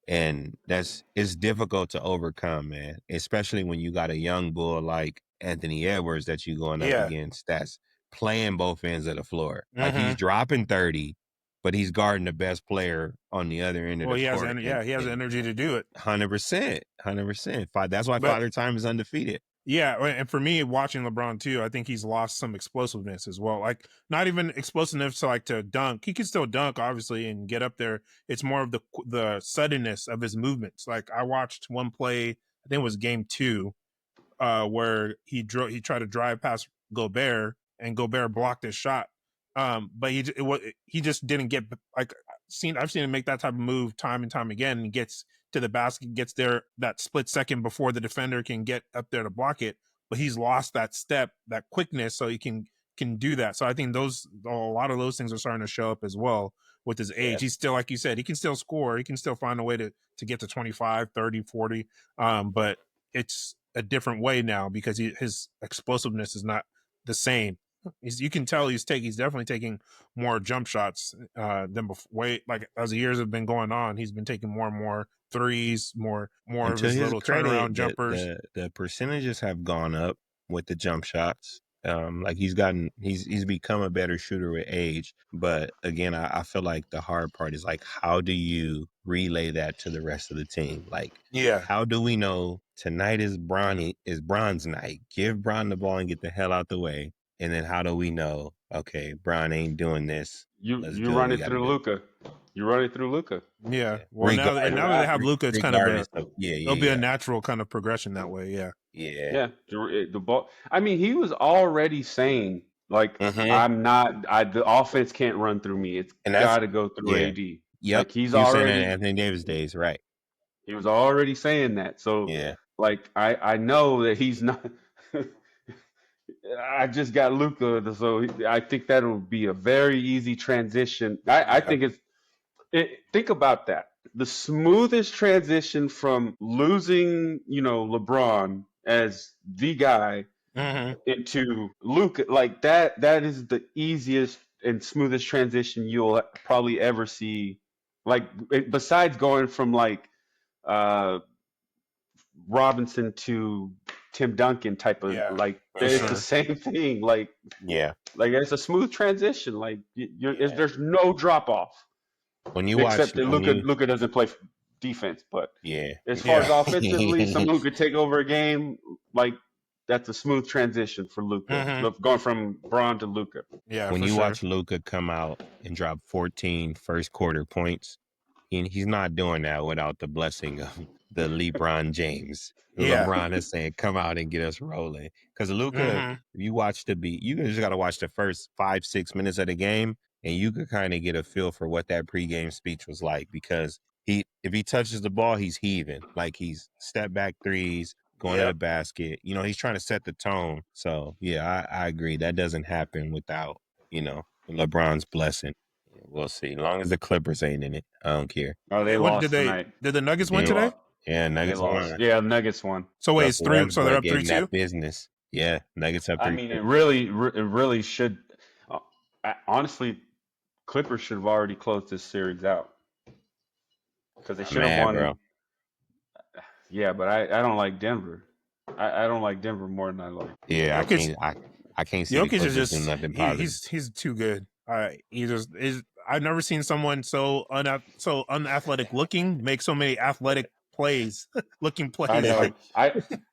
And it's difficult to overcome, man, especially when you got a young bull like Anthony Edwards that you're going up against that's playing both ends of the floor. Like he's dropping 30, but he's guarding the best player on the other end of the court. He has the energy to do it. 100%. That's why Father Time is undefeated. Yeah, and for me, watching LeBron too, I think he's lost some explosiveness as well. Like not even explosiveness to dunk. He can still dunk, obviously, and get up there. It's more of the suddenness of his movements. Like I watched one play, I think it was game 2, where he tried to drive past Gobert, and Gobert blocked his shot. But he just didn't get like I've seen him make that type of move time and time again, and gets to the basket, gets there that split second before the defender can get up there to block it. But he's lost that step, that quickness, so he can do that. So I think a lot of those things are starting to show up as well with his age. He's still, like you said, he can still score. He can still find a way to get to 25, 30, 40. But it's a different way now because his explosiveness is not the same. You can tell he's definitely taking more jump shots than before. Like as the years have been going on, he's been taking more and more threes, more of his little turnaround jumpers. The percentages have gone up with the jump shots. Like he's become a better shooter with age. But again, I feel like the hard part is like, how do you relay that to the rest of the team? Like, how do we know tonight is Bron's night? Give Bron the ball and get the hell out the way. And then how do we know, okay, Bron ain't doing this? You run it through Luka. You run it through Luka. Yeah. Well, now that they have Luka, it's kind of it'll be a natural kind of progression that way. Yeah. Yeah. The ball. I mean, he was already saying like, the offense can't run through me. It's got to go through AD. Yep. Like he's already Anthony Davis days, right? He was already saying that. So like I know that he's not. I just got Luka, so I think that'll be a very easy transition. I think think about that. The smoothest transition from losing, LeBron as the guy into Luka, like that is the easiest and smoothest transition you'll probably ever see. Like besides going from like Robinson to Tim Duncan type of like it's the same thing. Like like it's a smooth transition. Like there's no drop off. When you except that Luka doesn't play defense, but as far as offensively, someone who could take over a game, like that's a smooth transition for Luka, going from Bron to Luka. Yeah, when you watch Luka come out and drop 14 first quarter points, he's not doing that without the blessing of the LeBron James. LeBron is saying, "Come out and get us rolling." Because Luka, if you watch you just got to watch the first 5-6 minutes of the game, and you could kind of get a feel for what that pregame speech was like. Because if he touches the ball, he's heaving, like he's step back threes, going to the basket. He's trying to set the tone. So I agree. That doesn't happen without LeBron's blessing. We'll see. As long as the Clippers ain't in it, I don't care. Oh, they lost tonight. Did the Nuggets win today? Yeah, Nuggets won. Yeah, Nuggets won. So wait, it's 3. So they're up 3-2. Business. Yeah, Nuggets up 3-2. I mean, it really should. Honestly, Clippers should have already closed this series out because they should have won. Bro. Yeah, but I don't like Denver. I don't like Denver more than I like. Yeah, I can't see Jokic is just nothing positive. He's too good. I've never seen someone so unathletic looking make so many athletic plays. I know.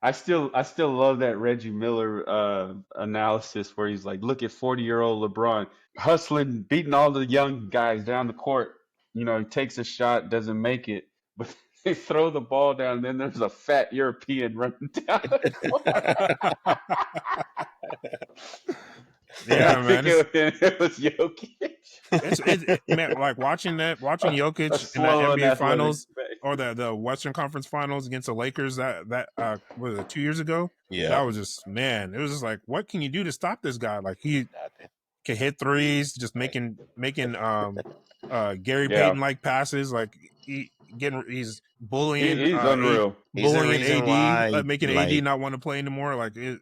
I still love that Reggie Miller analysis where he's like, look at 40-year-old LeBron hustling, beating all the young guys down the court. He takes a shot, doesn't make it, but they throw the ball down, and then there's a fat European running down the court. Yeah, man. It was Jokic. Man, like watching Jokic in the NBA Finals or the Western Conference Finals against the Lakers that was it 2 years ago? Yeah, that was just, man, it was just like, what can you do to stop this guy? Like, he can hit threes, just making Gary Yeah, Payton like passes, like he's bullying he's unreal. he's the bullying reason AD, why, making AD like, not want to play anymore. Like, it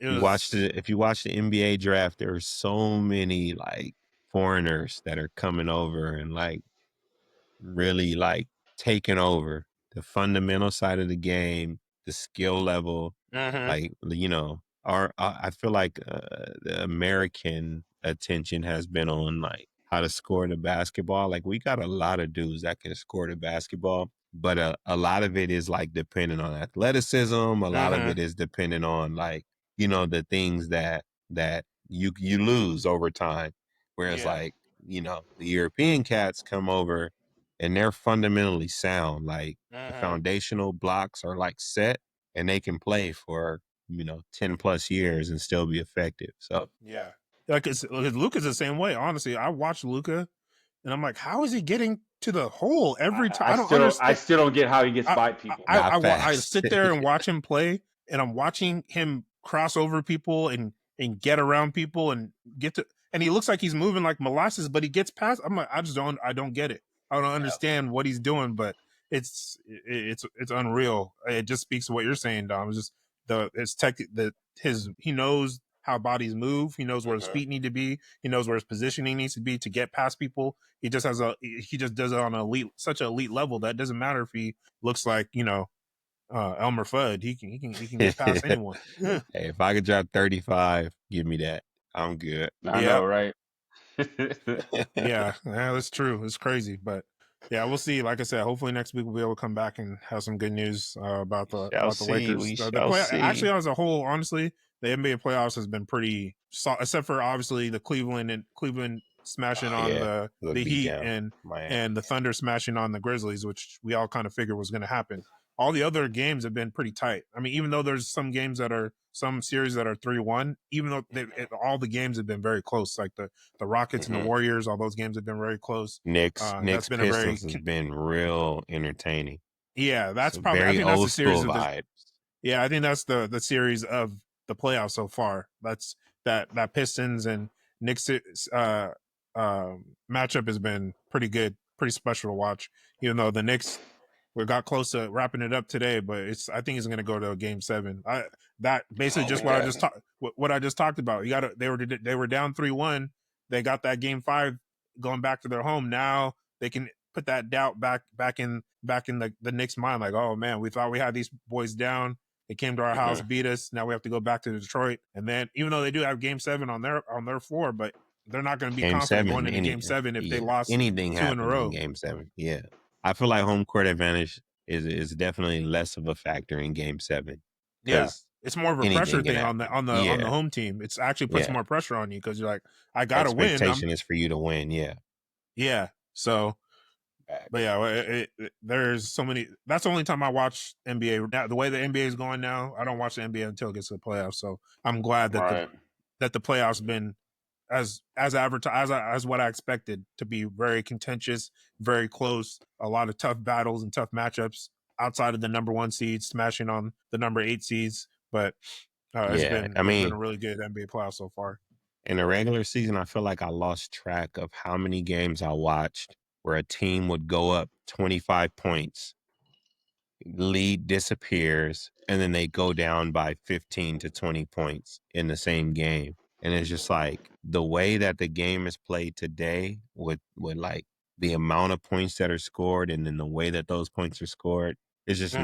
was. if you watch the NBA draft, there are so many like foreigners that are coming over and like really like taking over the fundamental side of the game, the skill level. Like, I feel like the American attention has been on like how to score the basketball. Like, we got a lot of dudes that can score the basketball, but a lot of it is like dependent on athleticism. A lot of it is dependent on like, the things that you lose over time. Whereas like, the European cats come over and they're fundamentally sound. Like, the foundational blocks are like set and they can play for, 10 plus years and still be effective. So Yeah. Like, Luka's the same way. Honestly, I watch Luka and I'm like, how is he getting to the hole every time? I don't I understand. still don't get how he gets I by people. not I fast. sit there and watch him play, and I'm watching him cross over people and get around people and get to, and he looks like he's moving like molasses, but he gets past. I'm like, I don't get it. I don't understand what he's doing, but it's unreal. It just speaks to what you're saying, Dom. It's just he knows how bodies move. He knows where his feet need to be. He knows where his positioning needs to be to get past people. He just does it on such an elite level that it doesn't matter if he looks like, Elmer Fudd. He can get past anyone. Hey, if I could drop 35, give me that. I'm good. I know, right? Yeah, that's true. It's crazy, but yeah, we'll see. Like I said, hopefully next week we'll be able to come back and have some good news about the Shall see. Lakers. We The shall play see. actually, as a whole, honestly, the NBA playoffs has been pretty solid, except for obviously the Cleveland smashing Oh, on yeah. The the beat Heat down. Miami. and the Thunder smashing on the Grizzlies, which we all kind of figured was going to happen. All the other games have been pretty tight. I mean, even though there's some series that are 3-1, even though all the games have been very close, like the Rockets and the Warriors, all those games have been very close. Knicks That's been a very, Pistons has been real entertaining. yeah, that's So probably, I very think that's the old series school of the, vibes. yeah, I think that's the series of the playoffs so far. That's that Pistons and Knicks matchup has been pretty good, pretty special to watch. Even though the Knicks, we got close to wrapping it up today, but I think it's going to go to a game 7. That basically just what I just talked about. They were down 3-1. They got that game 5 going back to their home. Now they can put that doubt back in the Knicks' mind. Like, oh man, we thought we had these boys down. They came to our house, beat us. Now we have to go back to Detroit. And then, even though they do have game 7 on their floor, but they're not going to be Game confident 7, going into game 7 if they lost anything 2 in a happens in row. game 7. Yeah. I feel like home court advantage is definitely less of a factor in game 7. Yeah, it's more of a pressure thing on the home team. It's actually puts more pressure on you because you're like, I gotta win. Expectation is for you to win. Yeah. So, but yeah, there's so many. That's the only time I watch NBA. Now, the way the NBA is going now, I don't watch the NBA until it gets to the playoffs. So I'm glad that the playoffs have been as advertised as what I expected to be, very contentious, very close, a lot of tough battles and tough matchups outside of the number 1 seeds smashing on the number 8 seeds. But it's been a really good NBA playoff so far. In the regular season, I feel like I lost track of how many games I watched where a team would go up 25 points, lead disappears, and then they go down by 15 to 20 points in the same game. And it's just like the way that the game is played today with like the amount of points that are scored and then the way that those points are scored, it's just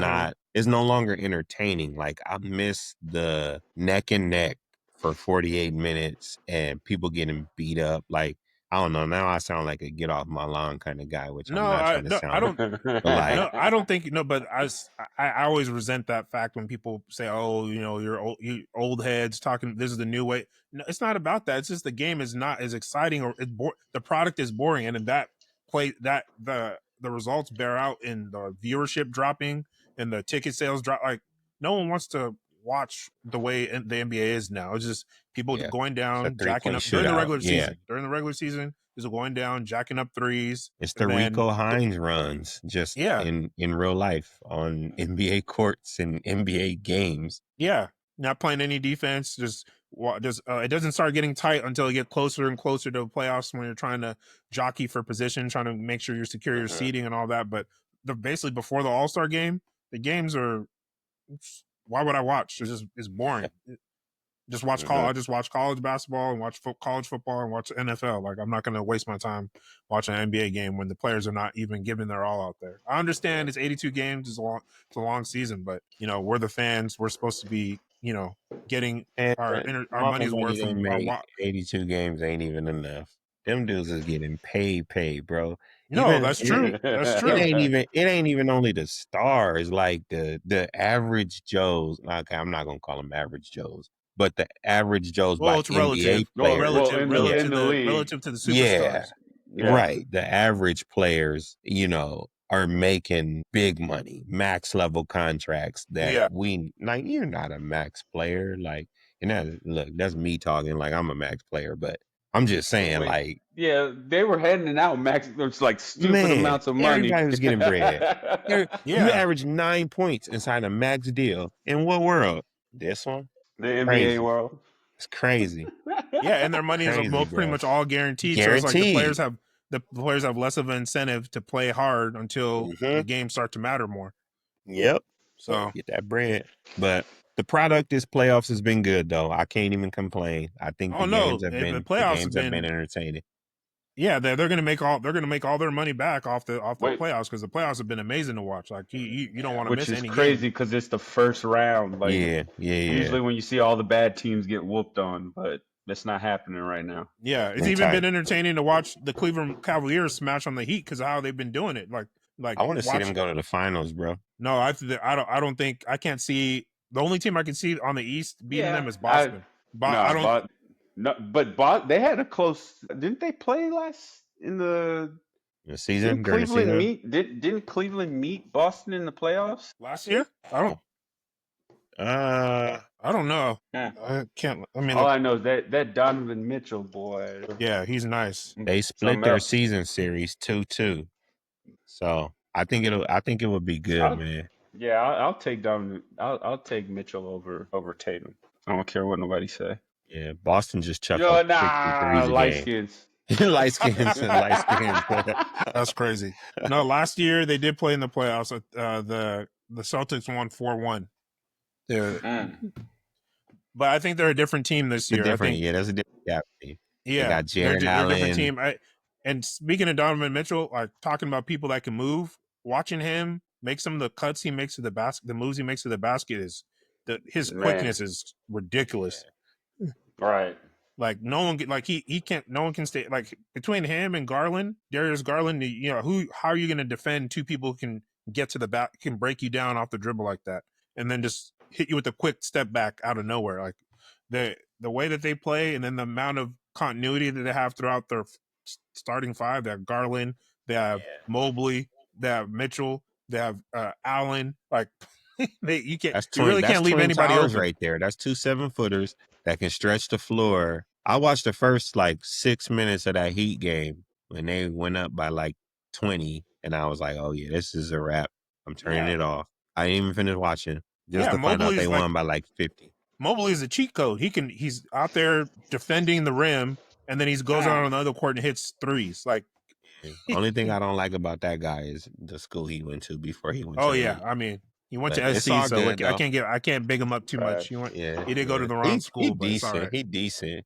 it's no longer entertaining. Like, I miss the neck and neck for 48 minutes and people getting beat up. Like, I don't know. Now I sound like a get off my lawn kind of guy, which I'm not trying to sound. I don't. But like, no, I don't think but I always resent that fact when people say, "Oh, you old heads talking. This is the new way." No, it's not about that. It's just the game is not as exciting, or the product is boring, and that the results bear out in the viewership dropping and the ticket sales drop. Like, no one wants to watch the way the NBA is now. It's just people going down, jacking up during the regular season. During the regular season, is going down, jacking up threes. It's the Rico Hines runs, just in real life on NBA courts and NBA games. Yeah, not playing any defense. Just it doesn't start getting tight until you get closer and closer to the playoffs when you're trying to jockey for position, trying to make sure you secure your seeding and all that. But basically before the All-Star game, the games are. Why would I watch? It's boring. Just watch I just watch college basketball and watch college football and watch NFL. Like, I'm not going to waste my time watching an NBA game when the players are not even giving their all out there. I understand it's 82 games. It's a long season, but we're the fans. We're supposed to be, getting our money's worth from our 82 games ain't even enough. Them dudes is getting paid, bro. No, that's true. That's true. It ain't even only the stars, like the average Joes. Okay, I'm not gonna call them average Joes, but the average Joes by it's NBA players. Relative to the superstars. Yeah. Right. The average players, are making big money, max level contracts that you're not a max player. Like, look, that's me talking like I'm a max player, but I'm just saying, they were handing out max, like stupid amounts of money. Everybody was getting bread. You average 9 points inside a max deal. In what world? This one? The NBA world. It's crazy. And their money is pretty much all guaranteed. So it's like the players have less of an incentive to play hard until the games start to matter more. Yep. So get that bread. But the product this playoffs has been good, though. I can't even complain. I think the games have been entertaining. Yeah, they're going to make all their money back off the playoffs, because the playoffs have been amazing to watch. Like, you don't want to miss any. Which is crazy because it's the first round. Like, usually when you see all the bad teams get whooped on, but that's not happening right now. Yeah, it's even been entertaining to watch the Cleveland Cavaliers smash on the Heat because of how they've been doing it. Like I want to see them go to the finals, bro. No, I don't think I can't see. The only team I can see on the East beating them is Boston. They had a close. Didn't they play in the season? Didn't Cleveland meet Boston in the playoffs last year? I don't know. I can't. I mean, all I know is that Donovan Mitchell boy. Yeah, he's nice. They split their season series 2-2. So I think it would be good, man. Yeah, I'll take Donovan. I'll take Mitchell over Tatum. I don't care what nobody say. Yeah, Boston just chucked up 63s light skins. light skins. That's crazy. No, last year they did play in the playoffs. The Celtics won 4-1. But I think they're a different team this year. That's a different team. Yeah, they got Jared Allen. They're a different team. And speaking of Donovan Mitchell, like talking about people that can move, watching him make some of the cuts he makes to the basket, the moves he makes to the basket his quickness is ridiculous. Right. Like no one can stay, like, between him and Garland, Darius Garland, how are you going to defend two people who can get to the back, can break you down off the dribble like that, and then just hit you with a quick step back out of nowhere? Like the way that they play, and then the amount of continuity that they have throughout their starting five. They have Garland, they have Mobley, they have Mitchell, they have Allen. Like you really can't leave anybody else right there. That's 2 7-footers that can stretch the floor. I watched the first 6 minutes of that Heat game when they went up by 20, and I was like, "Oh yeah, this is a wrap. I'm turning it off." I didn't even finish watching just to find out they won by 50. Mobley is a cheat code. He's out there defending the rim, and then he goes out on the other court and hits threes. Like, only thing I don't like about that guy is the school he went to before he went. I mean, he went to SC, so I can't big him up too much. He did go to the wrong school, but decent. He decent.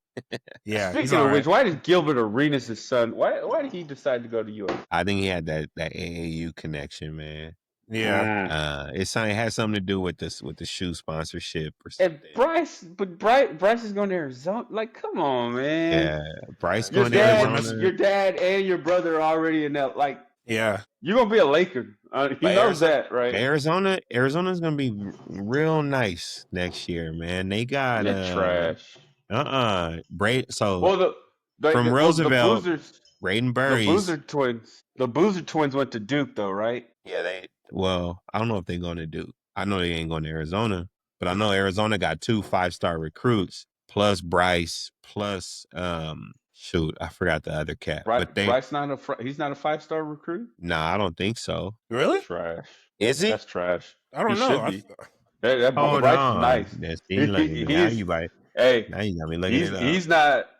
Yeah. Speaking of which, why did Gilbert Arenas' son? Why did he decide to go to USC? I think he had that AAU connection, man. Yeah. It has something to do with the shoe sponsorship or something. And Bryce is going to Arizona. Like, come on, man. Yeah, Bryce going to Arizona. Your dad and your brother are already in that. Like, yeah, you're gonna be a Laker. He knows that, right? Arizona's gonna be real nice next year, man. They got trash. So from Roosevelt, Braden Burries, the Boozer twins went to Duke, though, right? Yeah, I don't know if they're going to Duke. I know they ain't going to Arizona, but I know Arizona got 2 5-star recruits plus Bryce plus shoot, I forgot the other cat. But Bryce he's not a 5-star recruit? Nah, I don't think so. Really? Trash. Is he? That's trash. I don't know. Should be. That Hold Bryce on. is nice. Now you got me looking it up.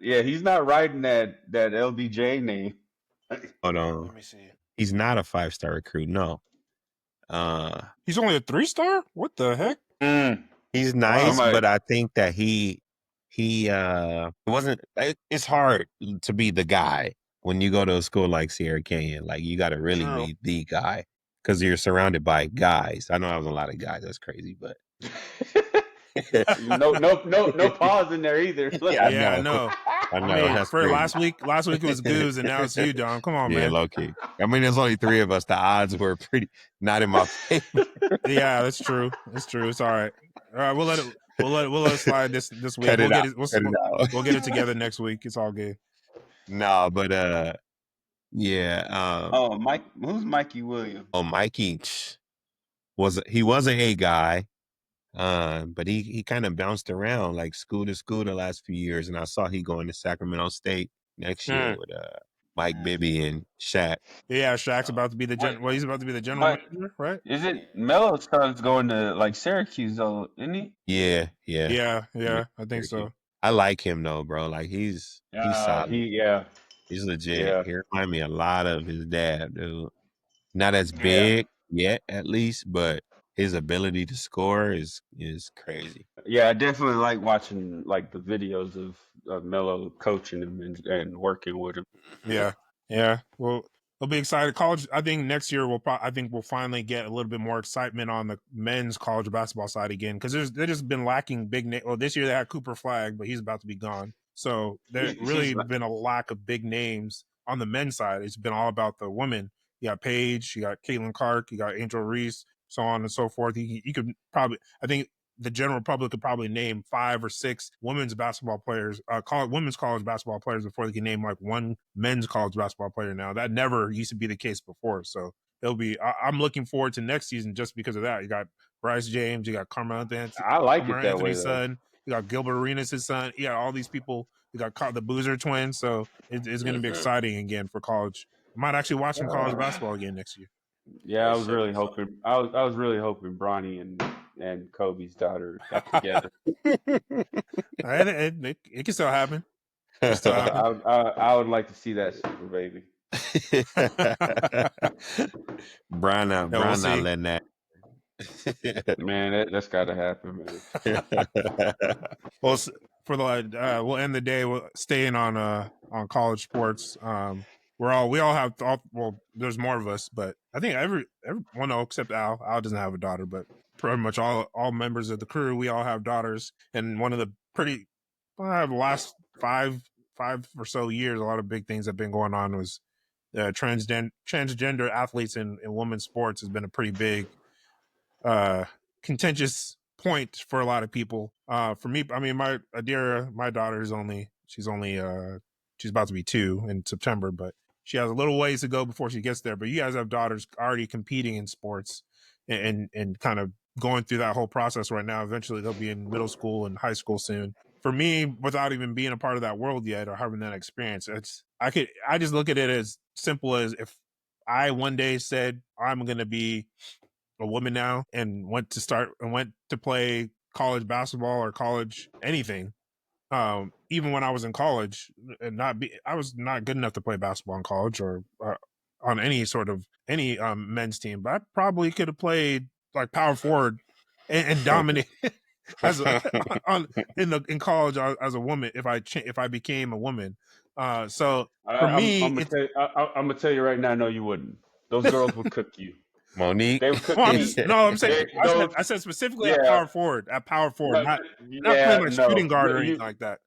He's not riding that LBJ name. Hold on. Let me see. He's not a 5-star recruit, no. He's only a 3-star? What the heck? He's nice, but I think that he wasn't. It's hard to be the guy when you go to a school like Sierra Canyon. Like, you got to really be the guy because you're surrounded by guys. I know I was a lot of guys. That's crazy, but no pause in there either. Yeah, no. I know. For last week it was Goose, and now it's you, Dom. Come on, man. Yeah, low key. I mean, there's only 3 of us. The odds were pretty not in my favor. Yeah, that's true. It's true. It's all right. All right, we'll let it slide this week. Cut it out. We'll get it together next week. It's all good. No, but yeah. Mike, who's Mikey Williams? Oh, Mikey was an A guy. But he kind of bounced around like school to school the last few years, and I saw he going to Sacramento State next year with Mike Bibby and Shaq. Yeah, Shaq's about to be he's about to be the general manager, right? Is it Melo starts going to like Syracuse though, isn't he? Yeah. I think so. I like him though, bro. Like he's solid. He's legit. Yeah. He reminds me a lot of his dad, dude. Not as big yet, at least, but his ability to score is crazy. Yeah, I definitely like watching like the videos of Melo coaching him and working with him. Yeah. Well, we'll be excited. College. I think next year we'll finally get a little bit more excitement on the men's college basketball side again, because they've just been lacking big names. Well, this year they had Cooper Flagg, but he's about to be gone. So there's really been a lack of big names on the men's side. It's been all about the women. You got Paige, you got Caitlin Clark, you got Angel Reese, so on and so forth. You could probably, I think the general public could probably name 5 or 6 women's basketball players, women's college basketball players before they can name like one men's college basketball player now. That never used to be the case before. So I'm looking forward to next season just because of that. You got Bryce James, you got Carmelo Anthony. I like it that way. Son. You got Gilbert Arenas, his son. You got all these people. You got the Boozer twins. So it's going to be exciting again for college. I might actually watch some college basketball again next year. Yeah, I was really hoping. I was really hoping Bronny and Kobe's daughter got together. It can still happen. I would like to see that super baby. Brian not letting that. Man, that's got to happen, man. Well, for the we'll end the day staying on college sports. We all have well, there's more of us, but I think everyone except Al. Al doesn't have a daughter, but pretty much all members of the crew, we all have daughters. And one of the last five or so years, a lot of big things have been going on was transgender athletes in women's sports has been a pretty big contentious point for a lot of people. For me, I mean, my Adira, my daughter she's about to be 2 in September, but she has a little ways to go before she gets there. But you guys have daughters already competing in sports and kind of going through that whole process right now. Eventually they'll be in middle school and high school soon. For me, without even being a part of that world yet or having that experience, I just look at it as simple as if I one day said I'm going to be a woman now and went to play college basketball or college anything. Even when I was in college, I was not good enough to play basketball in college or on any men's team, but I probably could have played like power forward and dominate in college as a woman if I became a woman. So for me, I'm gonna tell you right now, no, you wouldn't. Those girls would cook you. Monique. They would cook you. I'm saying I said specifically at power forward, not playing like shooting guard or anything like that.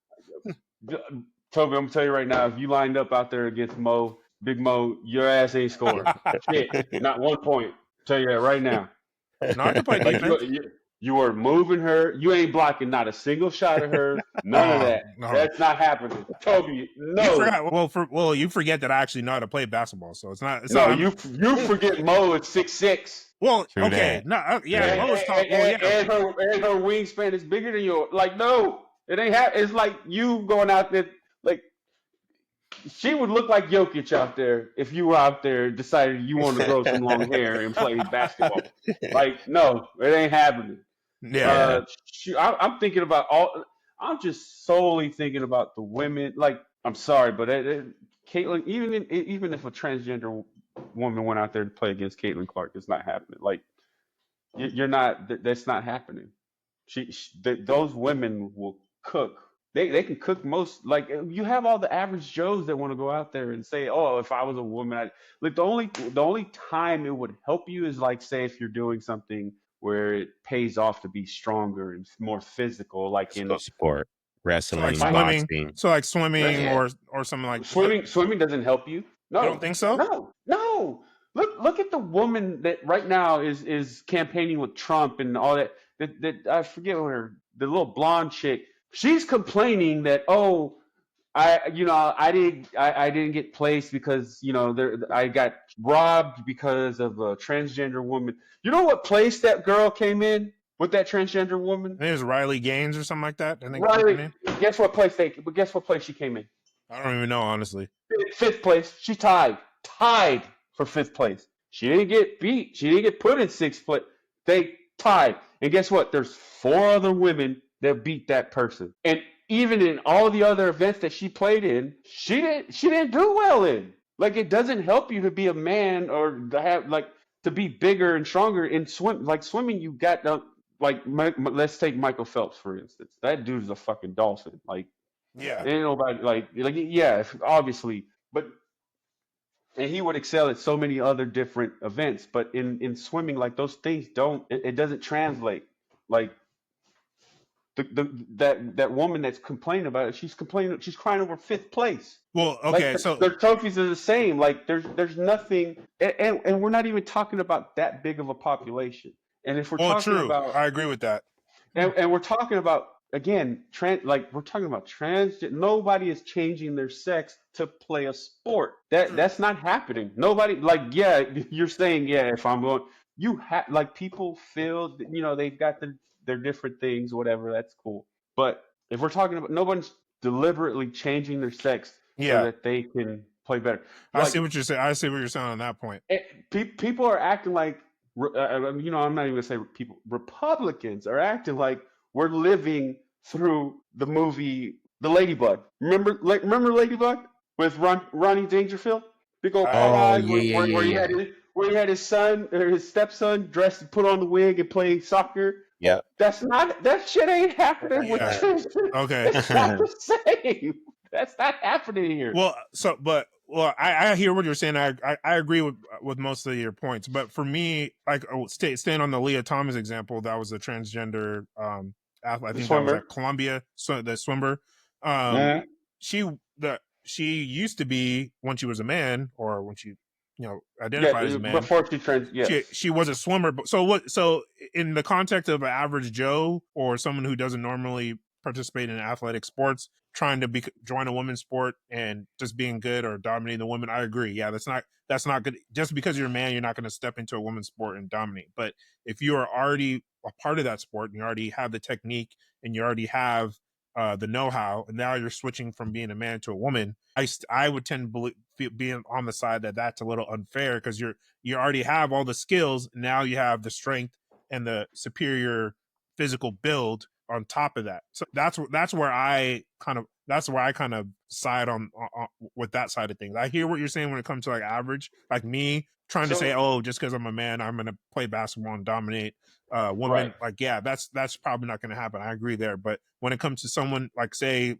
Toby, I'm gonna tell you right now, if you lined up out there against Big Mo, your ass ain't scoring. Shit, not 1 point. Tell you that right now. No, I can play defense. You are moving her. You ain't blocking not a single shot of her. None of that. No. That's not happening. Toby, no. You forgot. You forget that I actually know how to play basketball, so it's not. You forget Mo at 6'6". Well, True okay, that. no, Mo is tall. And her wingspan is bigger than yours. Like, no, it ain't. It's like you going out there. Like, she would look like Jokic out there if you were out there decided you wanted to grow some long hair and play basketball. Like, no, it ain't happening. Yeah. I'm thinking about all. I'm just solely thinking about the women. Like, I'm sorry, but Caitlin, even if a transgender woman went out there to play against Caitlin Clark, it's not happening. Like, you're not. That's not happening. Those women will cook. They can cook most. Like, you have all the average Joes that want to go out there and say, "Oh, if I was a woman," like the only time it would help you is like, say, if you're doing something where it pays off to be stronger and more physical, like in sport, wrestling, so like boxing. So like swimming or something like swimming. Swimming doesn't help you. No, you don't think so? No. Look at the woman that right now is campaigning with Trump and all that. That I forget the little blonde chick. She's complaining that I didn't get placed because I got robbed because of a transgender woman. You know what place that girl came in with that transgender woman? I think it was Riley Gaines or something like that. I think Riley. Guess what place she came in? I don't even know, honestly. 5th place. She tied for 5th place. She didn't get beat. She didn't get put in 6th place. They tied. And guess what? There's 4 other women that beat that person. And even in all the other events that she played in, she didn't do well in. Like, it doesn't help you to be a man or to have to be bigger and stronger in swim. Like, swimming, you got let's take Michael Phelps for instance. That dude's a fucking dolphin. Like, yeah, ain't nobody yeah, obviously, but. And he would excel at so many other different events, but in swimming, like, those things it doesn't translate. Like, that woman that's complaining about it, she's crying over 5th place. Well, okay, like, so their trophies are the same. Like, there's nothing, and we're not even talking about that big of a population. And if we're talking about, I agree with that. And we're talking about, again, we're talking about trans. Nobody is changing their sex to play a sport. That's not happening. Nobody, you're saying, if I'm going, people feel that, they've got their different things, whatever. That's cool. But if we're talking about, no one's deliberately changing their sex so that they can play better. I see what you're saying. I see what you're saying on that point. People are acting like, I'm not even gonna say people. Republicans are acting like we're living through the movie The Ladybug. Remember Ladybug with Ronnie Dangerfield? Big old where he had his son or his stepson dressed, put on the wig and play soccer. Yeah, that shit ain't happening with okay. It's not the same. That's not happening here. Well, I hear what you're saying. I agree with most of your points, but for me, like, staying on the Leah Thomas example, that was a transgender athlete. I think that was at Columbia, so the swimmer. She used to be, when she was a man, or when she identified as a man, before she was a swimmer. So in the context of an average Joe or someone who doesn't normally participate in athletic sports, trying to join a women's sport and just being good or dominating the women, I agree. Yeah, that's not good. Just because you're a man, you're not going to step into a women's sport and dominate. But if you are already a part of that sport and you already have the technique and you already have the know-how, and now you're switching from being a man to a woman, I would tend to be on the side that that's a little unfair, because you already have all the skills. Now you have the strength and the superior physical build on top of that. So that's where I kind of side on with that side of things. I hear what you're saying when it comes to like average, like me trying to say, just because I'm a man, I'm going to play basketball and dominate women. Right. Like, yeah, that's probably not going to happen. I agree there. But when it comes to someone like, say,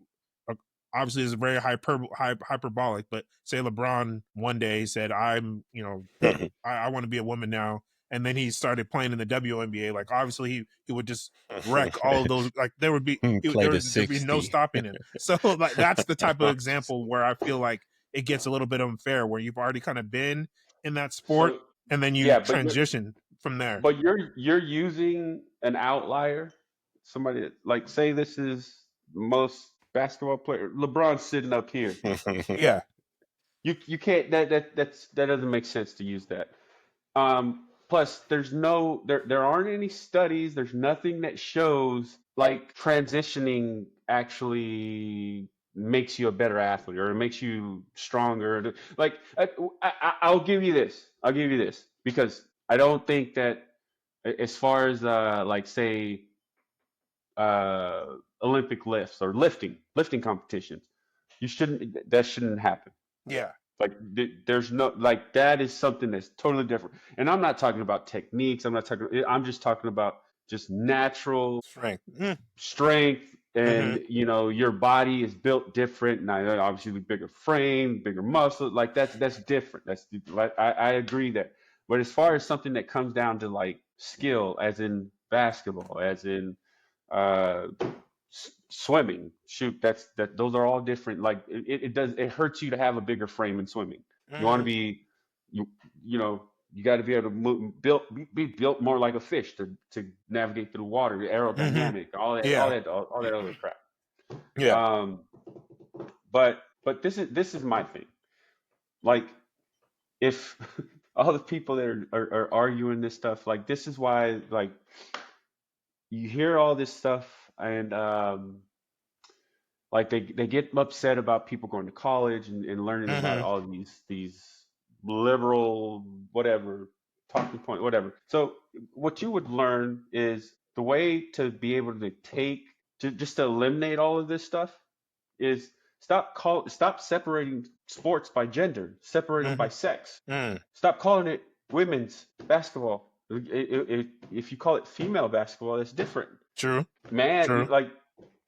obviously it's very hyperbolic, but say LeBron one day said, I'm, I want to be a woman now. And then he started playing in the WNBA. Like, obviously he would just wreck all of those. Like, there'd be no stopping him. So like, that's the type of example where I feel like it gets a little bit unfair, where you've already kind of been in that sport and then you transition. from there. But you're using an outlier. Somebody like say this is most basketball player. LeBron's sitting up here. Yeah. You can't that doesn't make sense to use that. Plus, there aren't any studies. There's nothing that shows like transitioning actually makes you a better athlete or it makes you stronger. Like I'll give you this. I'll give you this because I don't think that as far as like say Olympic lifts or lifting competitions, that shouldn't happen. Yeah. Like there's no like that is something that's totally different. And I'm not talking about techniques. I'm just talking about just natural strength and your body is built different. And obviously the bigger frame, bigger muscle, like that's different. That's like I agree that. But as far as something that comes down to like skill, as in basketball, as in uh, swimming, shoot, those are all different. Like it hurts you to have a bigger frame in swimming. You want to be you got to be able to be built more like a fish to navigate through the water, aerodynamic, all that other crap. Yeah. But this is my thing. Like if all the people that are arguing this stuff, like this is why like you hear all this stuff and like they get upset about people going to college and learning about all these liberal whatever talking point whatever. So what you would learn is the way to be able to just to eliminate all of this stuff is stop separating sports by gender, separate them by sex. Stop calling it women's basketball. If you call it female basketball, that's different. True. Man, like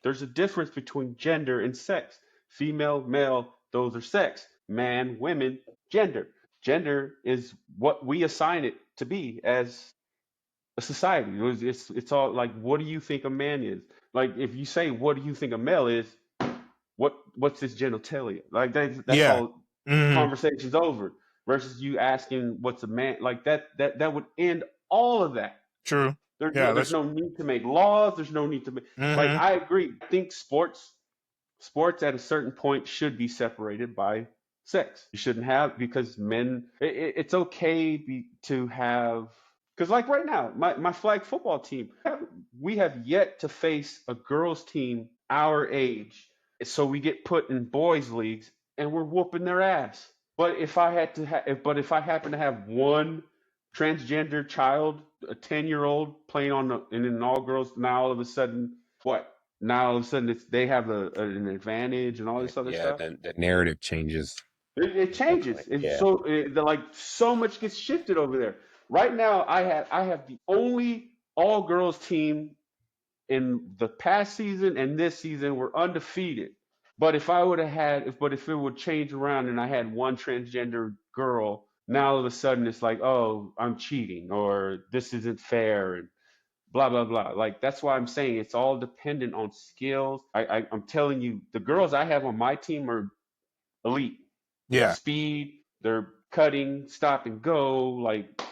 there's a difference between gender and sex. Female, male, those are sex. Man, women, gender. Gender is what we assign it to be as a society. It's all like, what do you think a man is? Like, if you say, what do you think a male is? What's his genitalia? Like that's all. Conversation's over. Versus you asking what's a man, like that would end all of that. True. There's no need to make laws. There's no need to make like I agree. I think sports at a certain point should be separated by sex. You shouldn't have because men. It's okay to have because like right now, my flag football team, we have yet to face a girls team our age, so we get put in boys leagues and we're whooping their ass. But if I happen to have one transgender child, a 10-year-old playing in an all girls, now all of a sudden what? Now all of a sudden they have an advantage and all this other stuff. Yeah, the narrative changes. It changes. Like so much gets shifted over there. Right now, I have the only all girls team in the past season and this season. We're undefeated. But if it would change around and I had one transgender girl, now all of a sudden it's like, oh, I'm cheating or this isn't fair and blah blah blah. Like that's why I'm saying it's all dependent on skills. I'm telling you, the girls I have on my team are elite. Yeah. Speed, they're cutting, stop and go, like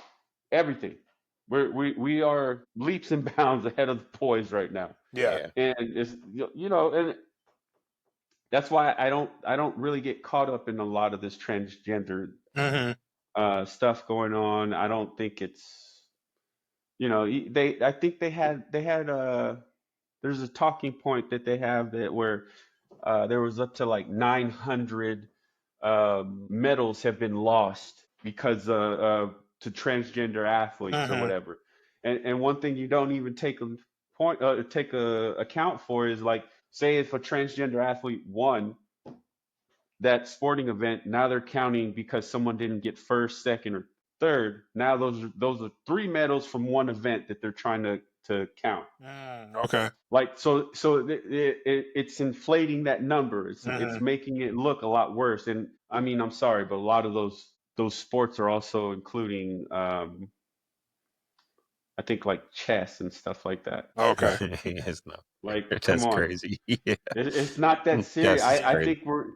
everything. We are leaps and bounds ahead of the boys right now. Yeah. And it's and that's why I don't really get caught up in a lot of this transgender stuff going on. I don't think it's I think they had there's a talking point that they have that where there was up to like 900 medals have been lost because to transgender athletes or whatever. And one thing you don't even take a account for is like, say if a transgender athlete won that sporting event, now they're counting because someone didn't get first, second, or third. Now those are 3 medals from one event that they're trying to count. Okay. Like so it's inflating that number. It's making it look a lot worse. And I mean, I'm sorry, but a lot of those sports are also including I think like chess and stuff like that. Okay. It's not like that's come on. crazy. Yeah. It's not that serious. I think crazy.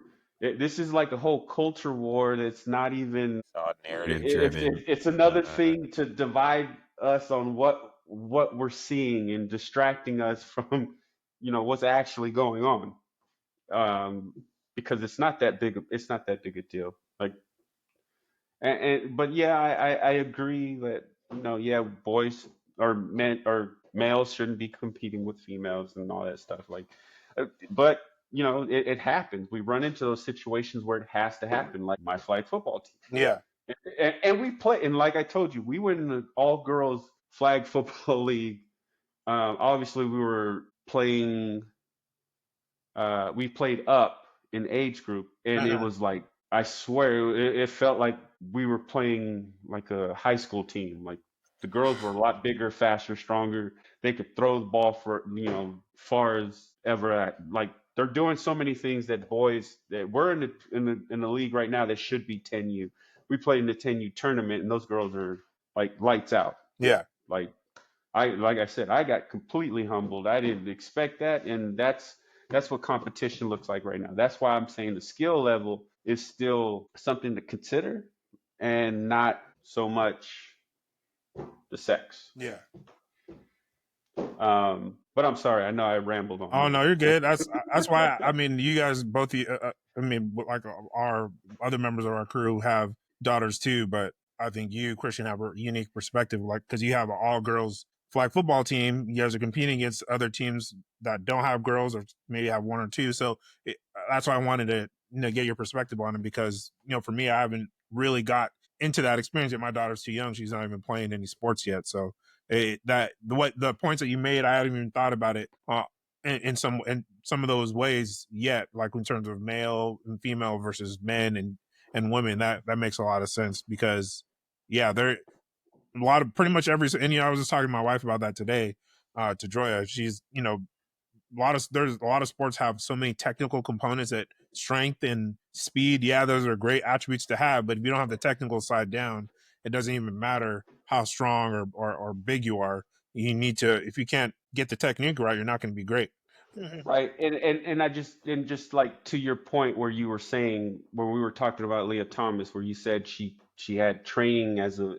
this is like a whole culture war that's not even It's all narrative driven. It's another thing to divide us on what we're seeing and distracting us from what's actually going on. Um, because it's not that big a deal. Like, but yeah, I agree that yeah, boys or men or males shouldn't be competing with females and all that stuff. Like, but it happens. We run into those situations where it has to happen. Like my flag football team, Yeah. and we play. And like I told you, we went in an all girls flag football league. Obviously, we were playing. We played up in age group, and it was like I swear it felt like we were playing like a high school team. Like the girls were a lot bigger, faster, stronger. They could throw the ball for far as ever. Like they're doing so many things that boys that we're in the league right now that should be 10U. We played in the 10U tournament, and those girls are like lights out. Yeah. Like I said, I got completely humbled. I didn't expect that, and that's what competition looks like right now. That's why I'm saying the skill level is still something to consider, and not so much the sex. Yeah. But I'm sorry, I know I rambled on. Oh no, you're good. That's why I mean, you guys both. I mean, like our other members of our crew have daughters too, but I think you, Christian, have a unique perspective, like because you have an all girls flag football team. You guys are competing against other teams that don't have girls, or maybe have one or two. So that's why I wanted to get your perspective on it, because for me, I haven't really got into that experience yet. My daughter's too young; she's not even playing any sports yet. So the points that you made, I hadn't even thought about it in some of those ways yet, like in terms of male and female versus men and women. That makes a lot of sense, because there a lot of pretty much every, and I was just talking to my wife about that today, to Joya. She's there's a lot of sports have so many technical components that strength and speed, those are great attributes to have, but if you don't have the technical side down, it doesn't even matter how strong or big you are. You need to, if you can't get the technique right, you're not going to be great. Right, and just like to your point where you were saying, where we were talking about Leah Thomas, where you said she had training as a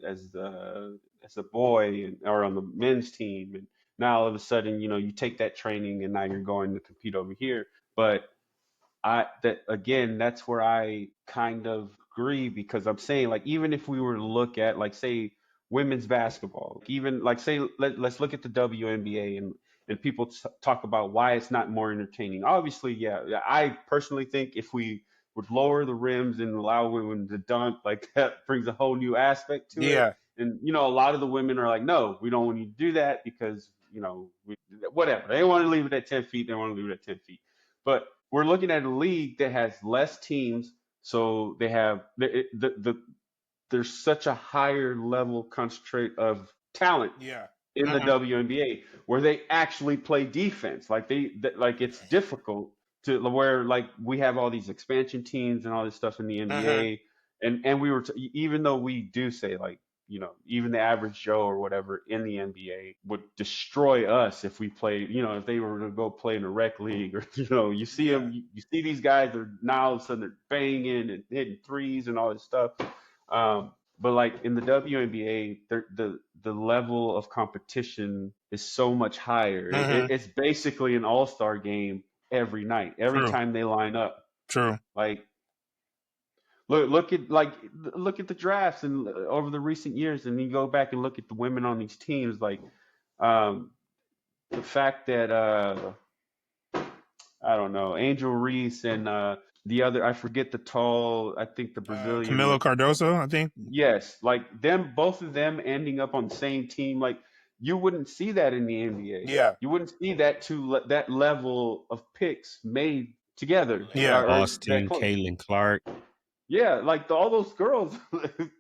boy or on the men's team, and now all of a sudden you take that training and now you're going to compete over here. But that's where I kind of agree, because I'm saying, like, even if we were to look at, like, say women's basketball, even like say let's look at the WNBA, and people talk about why it's not more entertaining. Obviously, I personally think if we would lower the rims and allow women to dunk, like that brings a whole new aspect to it. And a lot of the women are like, no, we don't want you to do that, because whatever, they want to leave it at 10 feet, they want to leave it at 10 feet. But we're looking at a league that has less teams, so they have there's such a higher level concentrate of talent in the WNBA, where they actually play defense. Like like it's difficult to where, like, we have all these expansion teams and all this stuff in the NBA, and we were even though we do say, like, even the average Joe or whatever in the NBA would destroy us if we played, if they were to go play in a rec league, or, you see them, you see these guys are now all of a sudden they're banging and hitting threes and all this stuff. But like in the WNBA, the level of competition is so much higher. It's basically an all-star game every night, every time they line up. True. Like, look at the drafts and over the recent years, and you go back and look at the women on these teams. Like, the fact that I don't know, Angel Reese and the other, I forget the tall, I think the Brazilian Camilo Cardoso, I think. Yes, like both of them ending up on the same team. Like, you wouldn't see that in the NBA. Yeah, you wouldn't see that level of picks made together. Austin, Caitlin Clark. Yeah, like all those girls,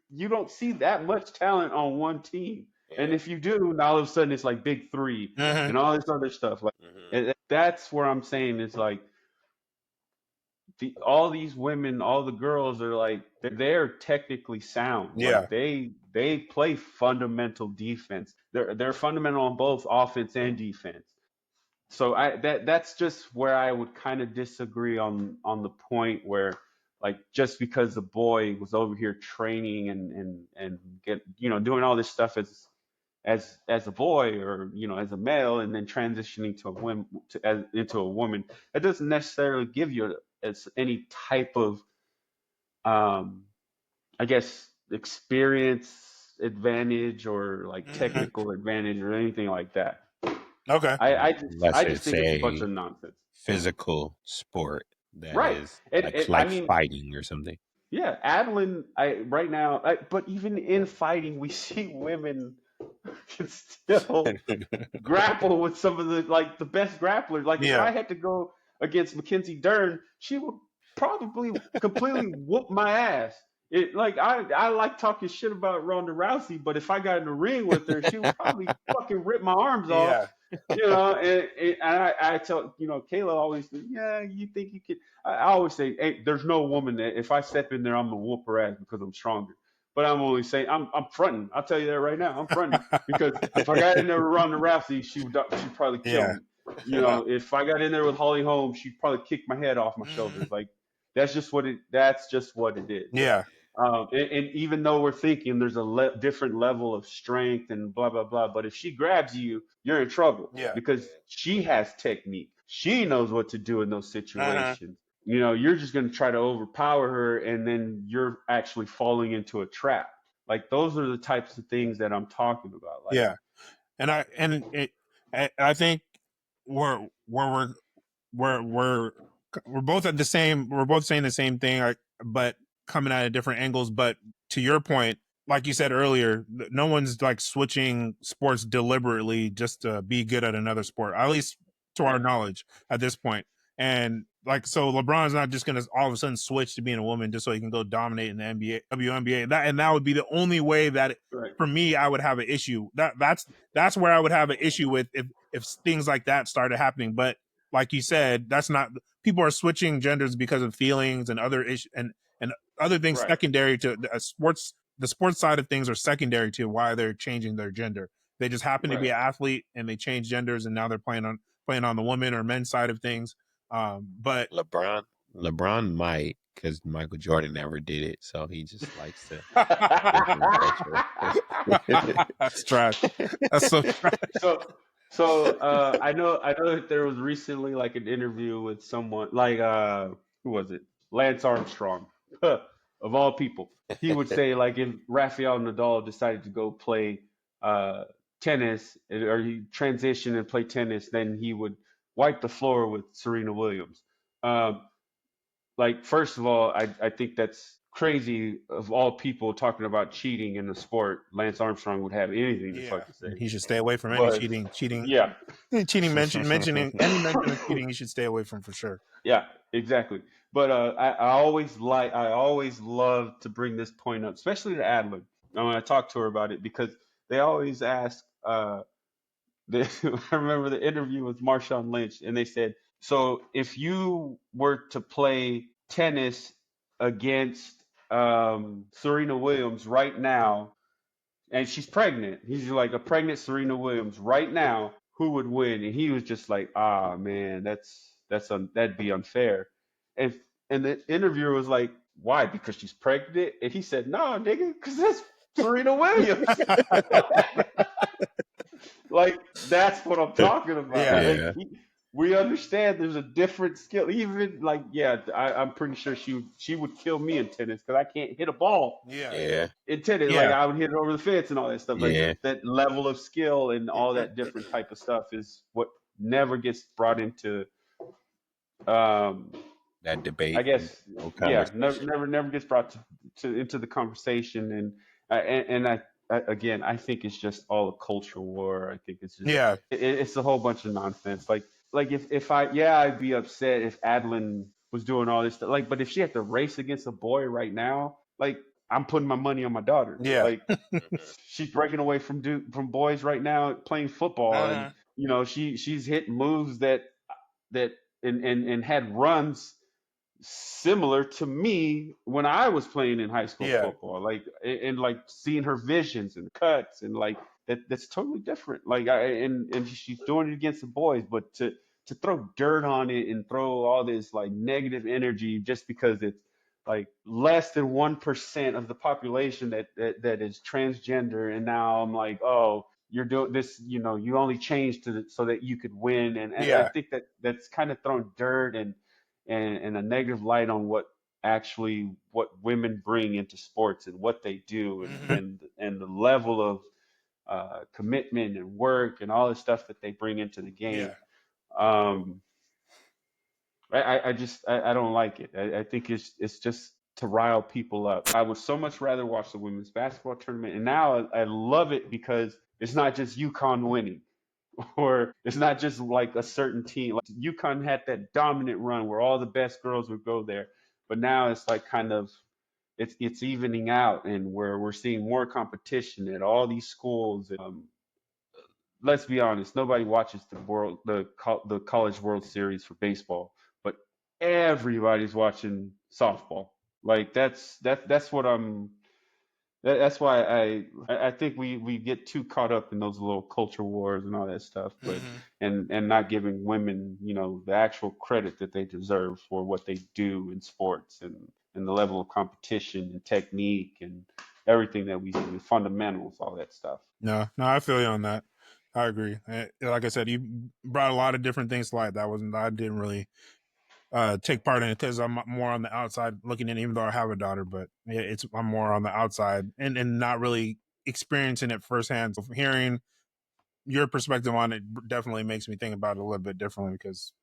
you don't see that much talent on one team. And if you do, now all of a sudden it's like big three and all this other stuff. Like, and that's where I'm saying it's like all these women, all the girls are like they're technically sound. Yeah, like they play fundamental defense. They're fundamental on both offense and defense. So that's just where I would kind of disagree on the point where, like, just because the boy was over here training and get doing all this stuff as a boy, or as a male, and then transitioning into a woman, that doesn't necessarily give you as any type of I guess experience advantage, or like technical advantage, or anything like that. Okay. I Unless just it's think it's a bunch a of nonsense. physical sport that Right. is And I like mean, fighting or something. yeah, Adeline, right now, but even in fighting, we see women can still grapple with some of the best grapplers. Like if Yeah. I had to go against Mackenzie Dern, she would probably completely whoop my ass. I like talking shit about Ronda Rousey, but if I got in the ring with her, she would probably fucking rip my arms off. Yeah. And I tell Kayla always, yeah, you think you could. I always say, hey, there's no woman that if I step in there, I'm gonna whoop her ass because I'm stronger. But I'm only saying I'm fronting. I'll tell you that right now. I'm fronting because if I got in there with Ronda Rousey, she'd probably kill Yeah. me. If I got in there with Holly Holm, she'd probably kick my head off my shoulders. Like that's just what it is. Yeah. And even though we're thinking there's a different level of strength and blah blah blah, but if she grabs you, you're in trouble Yeah. because she has technique. She knows what to do in those situations. You're just going to try to overpower her, and then you're actually falling into a trap. Like those are the types of things that I'm talking about. Like, Yeah. I think we're we're both at the same. We're both saying the same thing, but coming at different angles. But to your point, like you said earlier, no one's like switching sports deliberately just to be good at another sport, at least to our knowledge at this point. And like, so LeBron's not just going to all of a sudden switch to being a woman just so he can go dominate in the NBA, WNBA. That would be the only way that for me, I would have an issue. That's where I would have an issue with if things like that started happening. But like you said, that's not, people are switching genders because of feelings and other issues and other things secondary to sports. The sports side of things are secondary to why they're changing their gender. They just happen to be an athlete and they change genders, and now they're playing on the women or men's side of things. But LeBron might, because Michael Jordan never did it, so he just likes to. That's trash. That's so trash. So I know that there was recently like an interview with someone like who was it? Lance Armstrong, of all people. He would say like if Rafael Nadal decided to go play tennis, or he transitioned and play tennis, then he would wipe the floor with Serena Williams. Um, like first of all, I think that's crazy. Of all people talking about cheating in the sport, Lance Armstrong would have anything to fucking say. He should stay away from any But cheating. yeah, Mentioning any mention of cheating, he should stay away from for sure. yeah, exactly. But I always love to bring this point up, especially to Adeline. When I talk to her about it, because they always ask. I remember the interview with Marshawn Lynch, and they said, "So if you were to play tennis against Serena Williams right now, and she's pregnant, he's like a pregnant Serena Williams right now, who would win?" And he was just like, "Ah, man, that'd be unfair." And and the interviewer was like, "Why? Because she's pregnant?" And he said, "No, nigga, because that's Serena Williams." Like that's what I'm talking about. Yeah. Like, we understand there's a different skill. Even like, yeah, I'm pretty sure she would kill me in tennis because I can't hit a ball. Yeah. In tennis, like I would hit it over the fence and all that stuff. Like Yeah. that level of skill and all that different type of stuff is what never gets brought into that debate. I guess never gets brought into the conversation. And I again, I think it's just all a culture war. I think it's just it's a whole bunch of nonsense. Like if I'd be upset if Adeline was doing all this stuff. Like, but if she had to race against a boy right now, like I'm putting my money on my daughter. Yeah. Like she's breaking away from boys right now playing football, and she's hitting moves that and had runs similar to me when I was playing in high school football. Like and like seeing her visions and cuts and like that's totally different. Like and she's doing it against the boys, but to throw dirt on it and throw all this like negative energy just because it's like less than 1% of the population that is transgender, and now I'm like, oh, you're doing this, you only changed so that you could win. And I Yeah. think that's kind of thrown dirt and a negative light on what women bring into sports and what they do and the level of commitment and work and all the stuff that they bring into the game. Um, I don't like it. I think it's just to rile people up. I would so much rather watch the women's basketball tournament, and now I love it because it's not just UConn winning, or it's not just like a certain team. Like UConn had that dominant run where all the best girls would go there, but now it's like kind of it's evening out, and where we're seeing more competition at all these schools. Let's be honest, nobody watches the College World Series for baseball, but everybody's watching softball. Like that's what that's why I think we get too caught up in those little culture wars and all that stuff, but and not giving women, the actual credit that they deserve for what they do in sports and the level of competition and technique and everything that we do, fundamentals, all that stuff. No, I feel you on that. I agree. Like I said, you brought a lot of different things to light. I didn't really take part in it because I'm more on the outside looking in, even though I have a daughter, but I'm more on the outside and not really experiencing it firsthand. So hearing your perspective on it definitely makes me think about it a little bit differently because,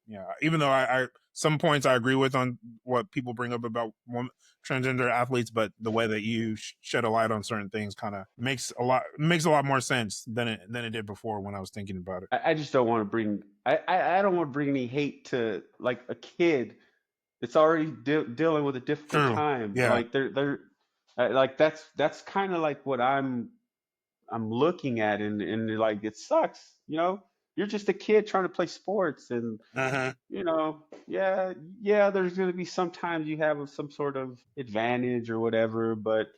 even though I some points I agree with on what people bring up about transgender athletes, but the way that you shed a light on certain things kind of makes a lot more sense than it did before when I was thinking about it. I just don't want to bring I don't want to bring any hate to like a kid that's already dealing with a difficult time. Yeah. Like they're like that's kind of like what I'm looking at, and like it sucks. You're just a kid trying to play sports, and yeah, there's gonna be sometimes you have some sort of advantage or whatever, but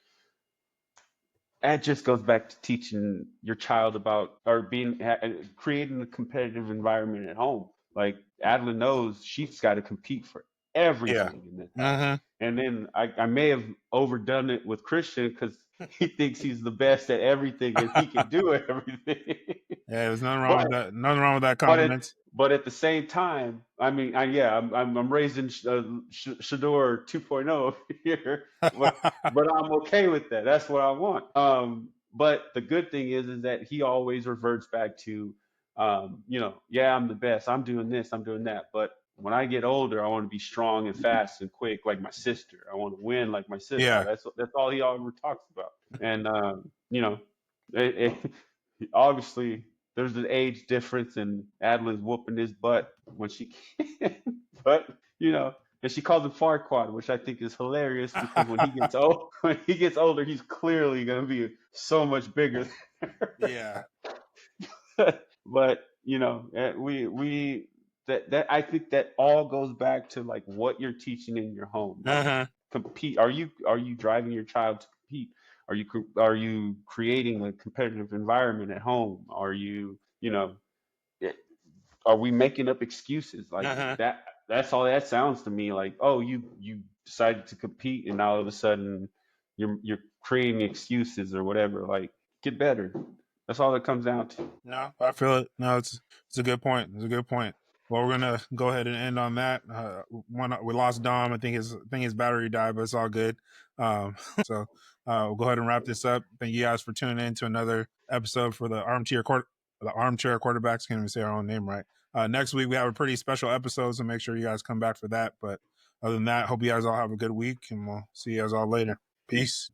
that just goes back to teaching your child about or creating a competitive environment at home. Like Adeline knows she's got to compete for everything in this house. And then I may have overdone it with Christian because he thinks he's the best at everything and he can do everything. Yeah, there's nothing wrong with that. Nothing wrong with that compliment. But at the same time, I mean, I'm raising Shedeur 2.0 here, but I'm okay with that. That's what I want. But the good thing is that he always reverts back to, yeah, I'm the best. I'm doing this. I'm doing that. But when I get older, I want to be strong and fast and quick like my sister. I want to win like my sister. Yeah. That's all he ever talks about. And obviously there's an age difference, and Adeline's whooping his butt when she can. But and she calls him Farquaad, which I think is hilarious because when he gets older, he's clearly gonna be so much bigger. Yeah. But we that I think that all goes back to like what you're teaching in your home. Compete. Are you driving your child to compete? Are you creating a competitive environment at home? Are you are we making up excuses like that? That's all that sounds to me like. Oh, you decided to compete, and now all of a sudden you're creating excuses or whatever. Like, get better. That's all it comes down to. No, I feel it. No, it's a good point. It's a good point. Well, we're gonna go ahead and end on that. We lost Dom. I think his battery died, but it's all good. So we'll go ahead and wrap this up. Thank you guys for tuning in to another episode for the Armchair Quarterbacks. Can't even say our own name right. Next week we have a pretty special episode, so make sure you guys come back for that. But other than that, hope you guys all have a good week, and we'll see you guys all later. Peace.